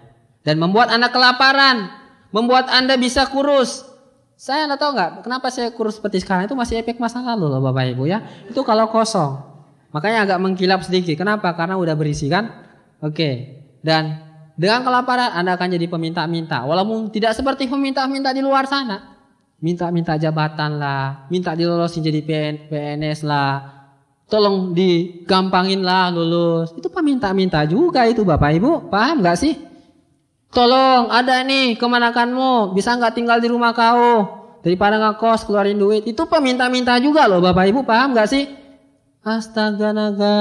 Dan membuat Anda kelaparan, membuat Anda bisa kurus. Saya Anda tahu nggak kenapa saya kurus seperti sekarang? Itu masih efek masa lalu loh Bapak Ibu ya. Itu kalau kosong. Makanya agak mengkilap sedikit. Kenapa? Karena udah berisi kan. Oke. Dan dengan kelaparan Anda akan jadi peminta-minta. Walaupun tidak seperti peminta-minta di luar sana. Minta-minta jabatan lah, minta dilolosin jadi PNS lah, tolong digampangin lah lulus. Itu peminta-minta juga itu Bapak Ibu, paham gak sih? Tolong ada nih kemanakanmu, bisa gak tinggal di rumah kau, daripada ngekos keluarin duit. Itu peminta-minta juga loh Bapak Ibu, paham gak sih? Astaga naga.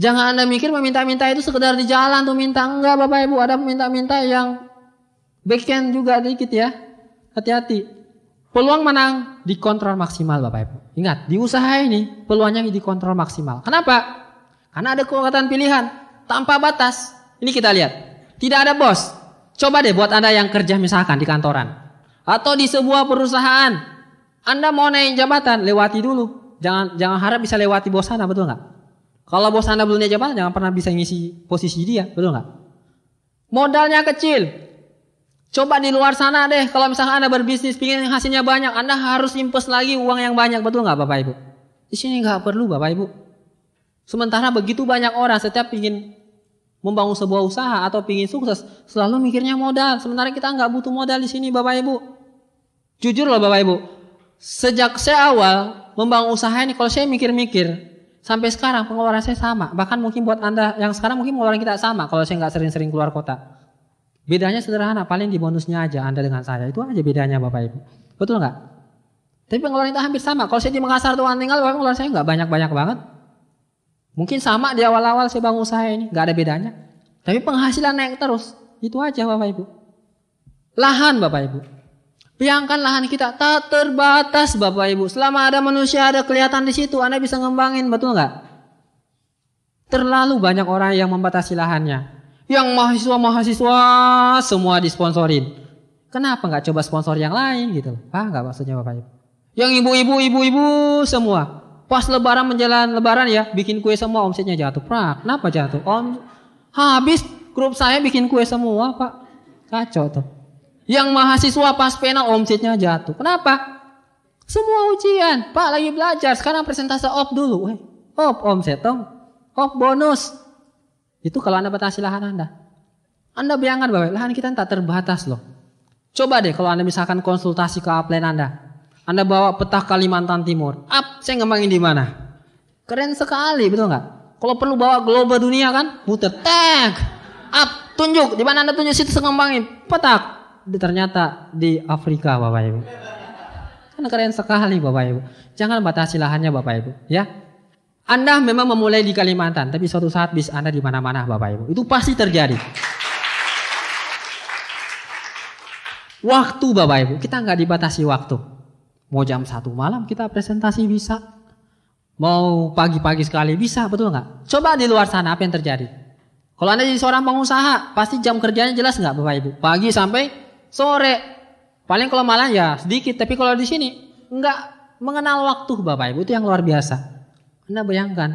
Jangan Anda mikir meminta-minta itu sekedar di jalan tuh minta. Enggak Bapak Ibu, ada peminta-minta yang backend juga dikit ya. Hati-hati. Peluang menang dikontrol maksimal Bapak Ibu. Ingat, di usaha ini peluangnya dikontrol maksimal. Kenapa? Karena ada kekuatan pilihan tanpa batas. Ini kita lihat. Tidak ada bos. Coba deh buat Anda yang kerja misalkan di kantoran atau di sebuah perusahaan. Anda mau naik jabatan, lewati dulu. Jangan harap bisa lewati bos Anda, betul nggak? Kalau bos Anda belum naik jabatan, jangan pernah bisa ngisi posisi dia, betul nggak? Modalnya kecil. Coba di luar sana deh, kalau misalkan Anda berbisnis, pingin hasilnya banyak, Anda harus invest lagi uang yang banyak, betul nggak Bapak Ibu? Di sini nggak perlu Bapak Ibu. Sementara begitu banyak orang setiap pingin membangun sebuah usaha atau pingin sukses, selalu mikirnya modal. Sementara kita nggak butuh modal di sini Bapak Ibu. Jujur loh Bapak Ibu, sejak saya awal membangun usaha ini, kalau saya mikir-mikir, sampai sekarang pengeluaran saya sama. Bahkan mungkin buat Anda yang sekarang mungkin pengeluaran kita sama kalau saya nggak sering-sering keluar kota. Bedanya sederhana, paling di bonusnya aja Anda dengan saya. Itu aja bedanya Bapak Ibu. Betul nggak? Tapi pengeluaran kita hampir sama. Kalau saya di Makassar tuh tinggal, pengeluaran saya nggak banyak-banyak banget. Mungkin sama di awal-awal saya bangun usaha ini, nggak ada bedanya. Tapi penghasilan naik terus. Itu aja Bapak Ibu. Lahan Bapak Ibu. Bayangkan lahan kita tak terbatas Bapak Ibu. Selama ada manusia, ada kelihatan di situ, Anda bisa ngembangin, betul nggak? Terlalu banyak orang yang membatasi lahannya. Yang mahasiswa semua disponsorin. Kenapa nggak coba sponsor yang lain gitu? Paham nggak maksudnya Bapak Ibu? Yang ibu-ibu semua. Pas lebaran menjelang lebaran ya, bikin kue semua, omsetnya jatuh. Kenapa jatuh? Habis grup saya bikin kue semua Pak. Kacau tuh. Yang mahasiswa pas penal omsetnya jatuh. Kenapa? Semua ujian. Pak lagi belajar, sekarang presentase op dulu. Op omset dong. Op bonus. Itu kalau Anda batasi lahan Anda. Anda bayangkan Bapak, lahan kita tak terbatas loh. Coba deh kalau Anda misalkan konsultasi ke upline Anda bawa peta Kalimantan Timur. Saya ngembangin di mana? Keren sekali, betul nggak? Kalau perlu bawa global dunia kan, puter tag. Tunjuk, di mana Anda tunjuk situ ngembangin. Petak. Ternyata di Afrika Bapak Ibu. Kan keren sekali Bapak Ibu. Jangan batasi lahannya Bapak Ibu, ya. Anda memang memulai di Kalimantan, tapi suatu saat bis Anda di mana-mana Bapak Ibu. Itu pasti terjadi. Waktu Bapak Ibu, kita nggak dibatasi waktu. Mau jam 1 malam kita presentasi bisa. Mau pagi-pagi sekali bisa, betul nggak? Coba di luar sana apa yang terjadi? Kalau Anda jadi seorang pengusaha, pasti jam kerjanya jelas nggak Bapak Ibu? Pagi sampai sore. Paling kalau malam ya sedikit, tapi kalau di sini nggak mengenal waktu Bapak Ibu, itu yang luar biasa. Anda bayangkan,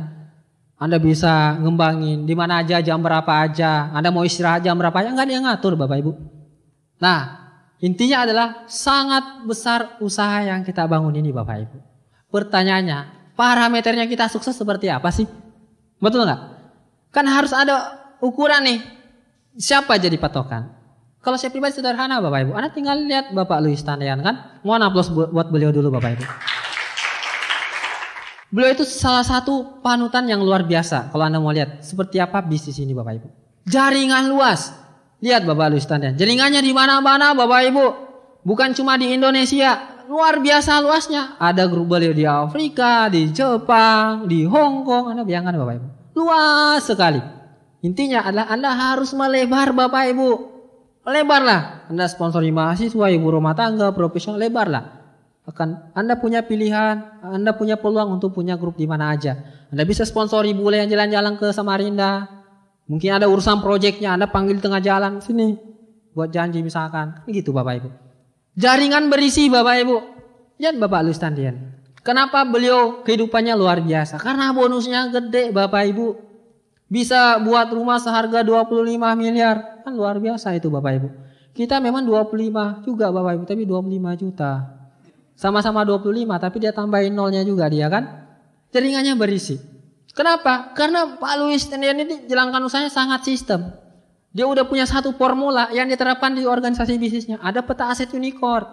Anda bisa ngembangin di mana aja, jam berapa aja. Anda mau istirahat jam berapa aja, nggak ada yang ngatur Bapak Ibu. Nah, intinya adalah sangat besar usaha yang kita bangun ini Bapak Ibu. Pertanyaannya, parameternya kita sukses seperti apa sih? Betul nggak? Kan harus ada ukuran nih. Siapa jadi patokan? Kalau saya pribadi sederhana Bapak Ibu. Anda tinggal lihat Bapak Louis Tandean kan. Mohon aplaus buat beliau dulu Bapak Ibu. Beliau itu salah satu panutan yang luar biasa. Kalau Anda mau lihat seperti apa bisnis ini Bapak Ibu. Jaringan luas. Lihat Bapak Louis Tandean. Jaringannya di mana-mana Bapak Ibu. Bukan cuma di Indonesia. Luar biasa luasnya. Ada grup beliau di Afrika, di Jepang, di Hong Kong. Anda bayangkan Bapak Ibu. Luas sekali. Intinya adalah Anda harus melebar Bapak Ibu. Lebarlah. Anda sponsori mahasiswa, ibu rumah tangga, profesional, lebarlah. Anda punya pilihan, Anda punya peluang untuk punya grup di mana aja. Anda bisa sponsori bule yang jalan-jalan ke Samarinda. Mungkin ada urusan proyeknya, Anda panggil tengah jalan, sini buat janji misalkan. Gitu Bapak Ibu. Jaringan berisi Bapak Ibu. Lihat Bapak Louis Tandean. Kenapa beliau kehidupannya luar biasa? Karena bonusnya gede Bapak Ibu. Bisa buat rumah seharga 25 miliar. Kan luar biasa itu Bapak Ibu. Kita memang 25 juga Bapak Ibu, tapi 25 juta. Sama-sama 25, tapi dia tambahin nolnya juga dia kan. Jaringannya berisi. Kenapa? Karena Pak Louis Tandean ini jalankan usahanya sangat sistem. Dia udah punya satu formula yang diterapkan di organisasi bisnisnya. Ada peta aset unicorn.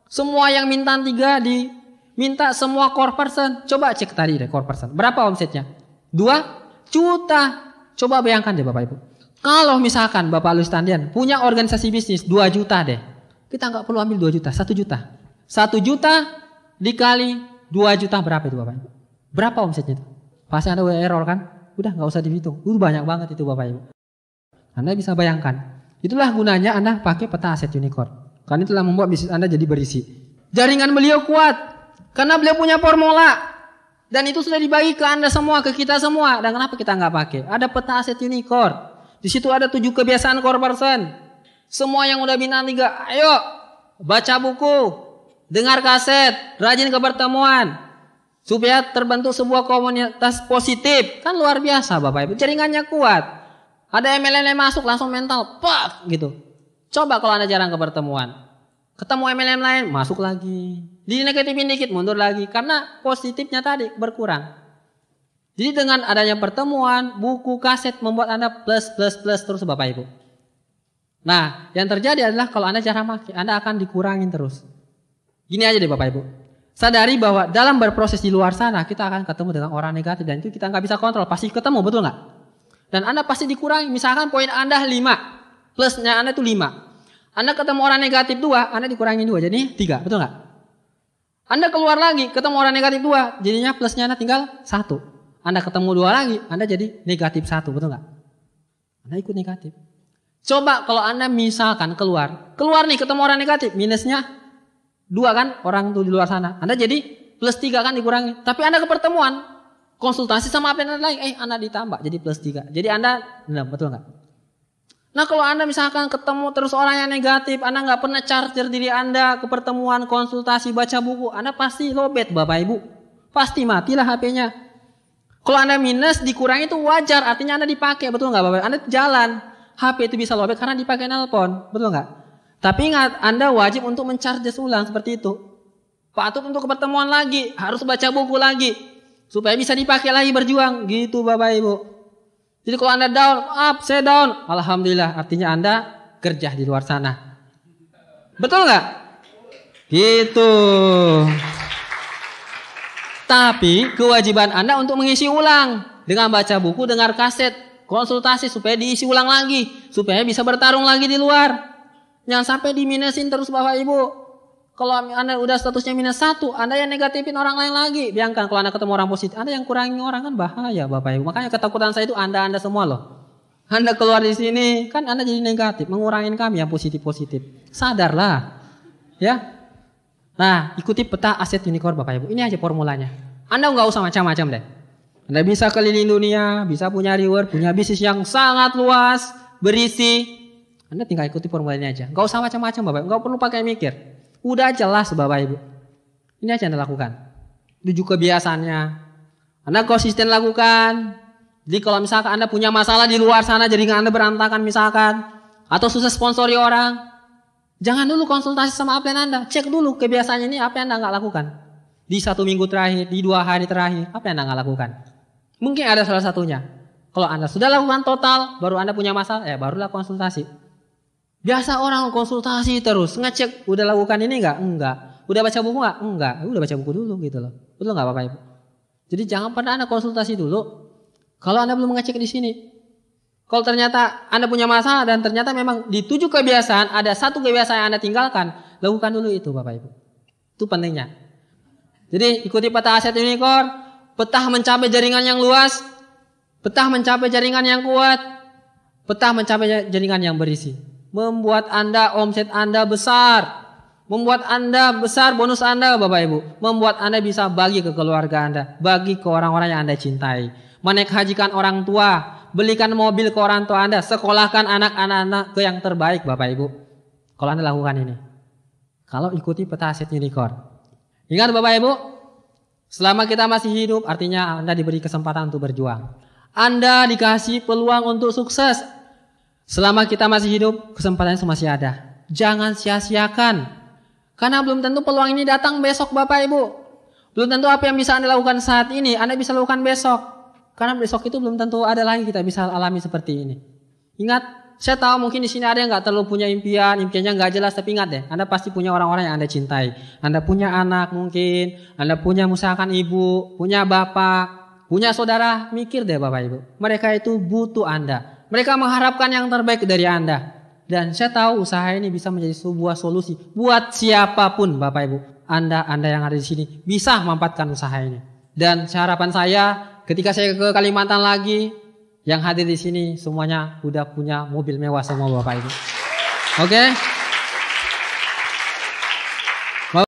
Semua yang minta 3 diminta semua core person. Coba cek tadi deh core person. Berapa omsetnya? 2 juta. Coba bayangkan deh Bapak Ibu. Kalau misalkan Bapak Louis Tandean punya organisasi bisnis 2 juta deh. Kita nggak perlu ambil 2 juta, 1 juta. 1 juta dikali 2 juta berapa itu Bapak Ibu? Berapa omsetnya itu? Pasti Anda udah error kan? Udah nggak usah dihitung. Banyak banget itu Bapak Ibu. Anda bisa bayangkan. Itulah gunanya Anda pakai peta aset unicorn. Karena itulah membuat bisnis Anda jadi berisi. Jaringan beliau kuat. Karena beliau punya formula. Dan itu sudah dibagi ke Anda semua, ke kita semua. Dan kenapa kita nggak pakai? Ada peta aset unicorn. Di situ ada 7 kebiasaan core person. Semua yang udah bintang 3, ayo baca buku, dengar kaset, rajin ke pertemuan. Supaya terbentuk sebuah komunitas positif. Kan luar biasa Bapak Ibu. Jaringannya kuat. Ada MLM masuk langsung mental, pak gitu. Coba kalau Anda jarang ke pertemuan. Ketemu MLM lain, masuk lagi. Di negatifin dikit, mundur lagi. Karena positifnya tadi berkurang. Jadi dengan adanya pertemuan, buku, kaset membuat Anda plus terus Bapak Ibu. Nah, yang terjadi adalah kalau Anda jarang pakai, Anda akan dikurangin terus. Gini aja deh Bapak Ibu. Sadari bahwa dalam berproses di luar sana, kita akan ketemu dengan orang negatif. Dan itu kita nggak bisa kontrol, pasti ketemu, betul nggak? Dan Anda pasti dikurangi. Misalkan poin Anda 5, plusnya Anda itu 5. Anda ketemu orang negatif 2, Anda dikurangi 2, jadi 3, betul nggak? Anda keluar lagi, ketemu orang negatif 2, jadinya plusnya Anda tinggal 1. Anda ketemu 2 lagi, Anda jadi negatif 1, betul nggak? Anda ikut negatif. Coba kalau Anda misalkan keluar nih ketemu orang negatif, minusnya 2 kan, orang tuh di luar sana. Anda jadi plus 3 kan dikurangi. Tapi Anda ke pertemuan, konsultasi sama apa yang lain, Anda ditambah jadi +3. Jadi Anda, nah, betul nggak? Nah kalau Anda misalkan ketemu terus orang yang negatif, Anda nggak pernah charger diri Anda ke pertemuan, konsultasi, baca buku, Anda pasti lowbat Bapak Ibu. Pasti matilah HP-nya. Kalau Anda minus, dikurangi itu wajar, artinya Anda dipakai, betul nggak Bapak Ibu? Anda jalan, HP itu bisa lowbat karena dipakai nelpon, betul nggak? Tapi ingat, Anda wajib untuk mencharge ulang seperti itu. Patut untuk ke pertemuan lagi, harus baca buku lagi. Supaya bisa dipakai lagi berjuang. Gitu Bapak Ibu. Jadi kalau Anda down, saya down. Alhamdulillah, artinya Anda kerja di luar sana. Betul nggak? Gitu. Tapi kewajiban Anda untuk mengisi ulang. Dengan baca buku, dengar kaset, konsultasi supaya diisi ulang lagi. Supaya bisa bertarung lagi di luar. Jangan sampai diminusin terus Bapak Ibu. Kalau Anda udah statusnya -1, Anda yang negatifin orang lain lagi. Bayangkan kalau Anda ketemu orang positif, Anda yang kurangi orang kan bahaya Bapak Ibu. Makanya ketakutan saya itu Anda semua loh. Anda keluar di sini, kan Anda jadi negatif. Mengurangin kami yang positif-positif. Sadarlah. Ya. Nah, ikuti peta aset unicorn Bapak Ibu. Ini aja formulanya. Anda nggak usah macam-macam deh. Anda bisa keliling dunia, bisa punya reward, punya bisnis yang sangat luas, berisi. Anda tinggal ikuti formulanya aja. Nggak usah macam-macam Bapak Ibu. Nggak perlu pakai mikir. Udah jelas Bapak Ibu. Ini aja Anda lakukan. Tujuh kebiasaannya. Anda konsisten lakukan. Jadi kalau misalkan Anda punya masalah di luar sana, jaringan Anda berantakan misalkan. Atau susah sponsori orang. Jangan dulu konsultasi sama upline Anda. Cek dulu kebiasaannya ini apa yang Anda nggak lakukan. Di 1 minggu terakhir, di 2 hari terakhir. Apa yang Anda nggak lakukan. Mungkin ada salah satunya. Kalau Anda sudah lakukan total, baru Anda punya masalah, barulah konsultasi. Biasa orang konsultasi terus, ngecek udah lakukan ini enggak, udah baca buku enggak, udah baca buku dulu gitu loh, betul nggak Bapak Ibu? Jadi jangan pernah Anda konsultasi dulu, kalau Anda belum ngecek di sini. Kalau ternyata Anda punya masalah dan ternyata memang di 7 kebiasaan ada 1 kebiasaan yang Anda tinggalkan, lakukan dulu itu Bapak Ibu, itu pentingnya. Jadi ikuti peta aset unicorn, peta mencapai jaringan yang luas, peta mencapai jaringan yang kuat, peta mencapai jaringan yang berisi. Membuat Anda omset Anda besar. Membuat Anda besar bonus Anda Bapak Ibu. Membuat Anda bisa bagi ke keluarga Anda. Bagi ke orang-orang yang Anda cintai. Menaik hajikan orang tua. Belikan mobil ke orang tua Anda. Sekolahkan anak-anak ke yang terbaik Bapak Ibu. Kalau Anda lakukan ini. Kalau ikuti peta aset unicorn. Ingat Bapak Ibu. Selama kita masih hidup artinya Anda diberi kesempatan untuk berjuang. Anda dikasih peluang untuk sukses. Selama kita masih hidup, kesempatannya masih ada. Jangan sia-siakan. Karena belum tentu peluang ini datang besok Bapak Ibu. Belum tentu apa yang bisa Anda lakukan saat ini, Anda bisa lakukan besok. Karena besok itu belum tentu ada lagi kita bisa alami seperti ini. Ingat, saya tahu mungkin di sini ada yang nggak terlalu punya impian, impiannya nggak jelas, tapi ingat deh, Anda pasti punya orang-orang yang Anda cintai. Anda punya anak mungkin, Anda punya misalkan ibu, punya bapak, punya saudara, mikir deh Bapak Ibu. Mereka itu butuh Anda. Mereka mengharapkan yang terbaik dari Anda. Dan saya tahu usaha ini bisa menjadi sebuah solusi buat siapapun Bapak Ibu. Anda yang ada di sini bisa memanfaatkan usaha ini. Dan harapan saya ketika saya ke Kalimantan lagi, yang hadir di sini semuanya udah punya mobil mewah semua Bapak Ibu. Oke?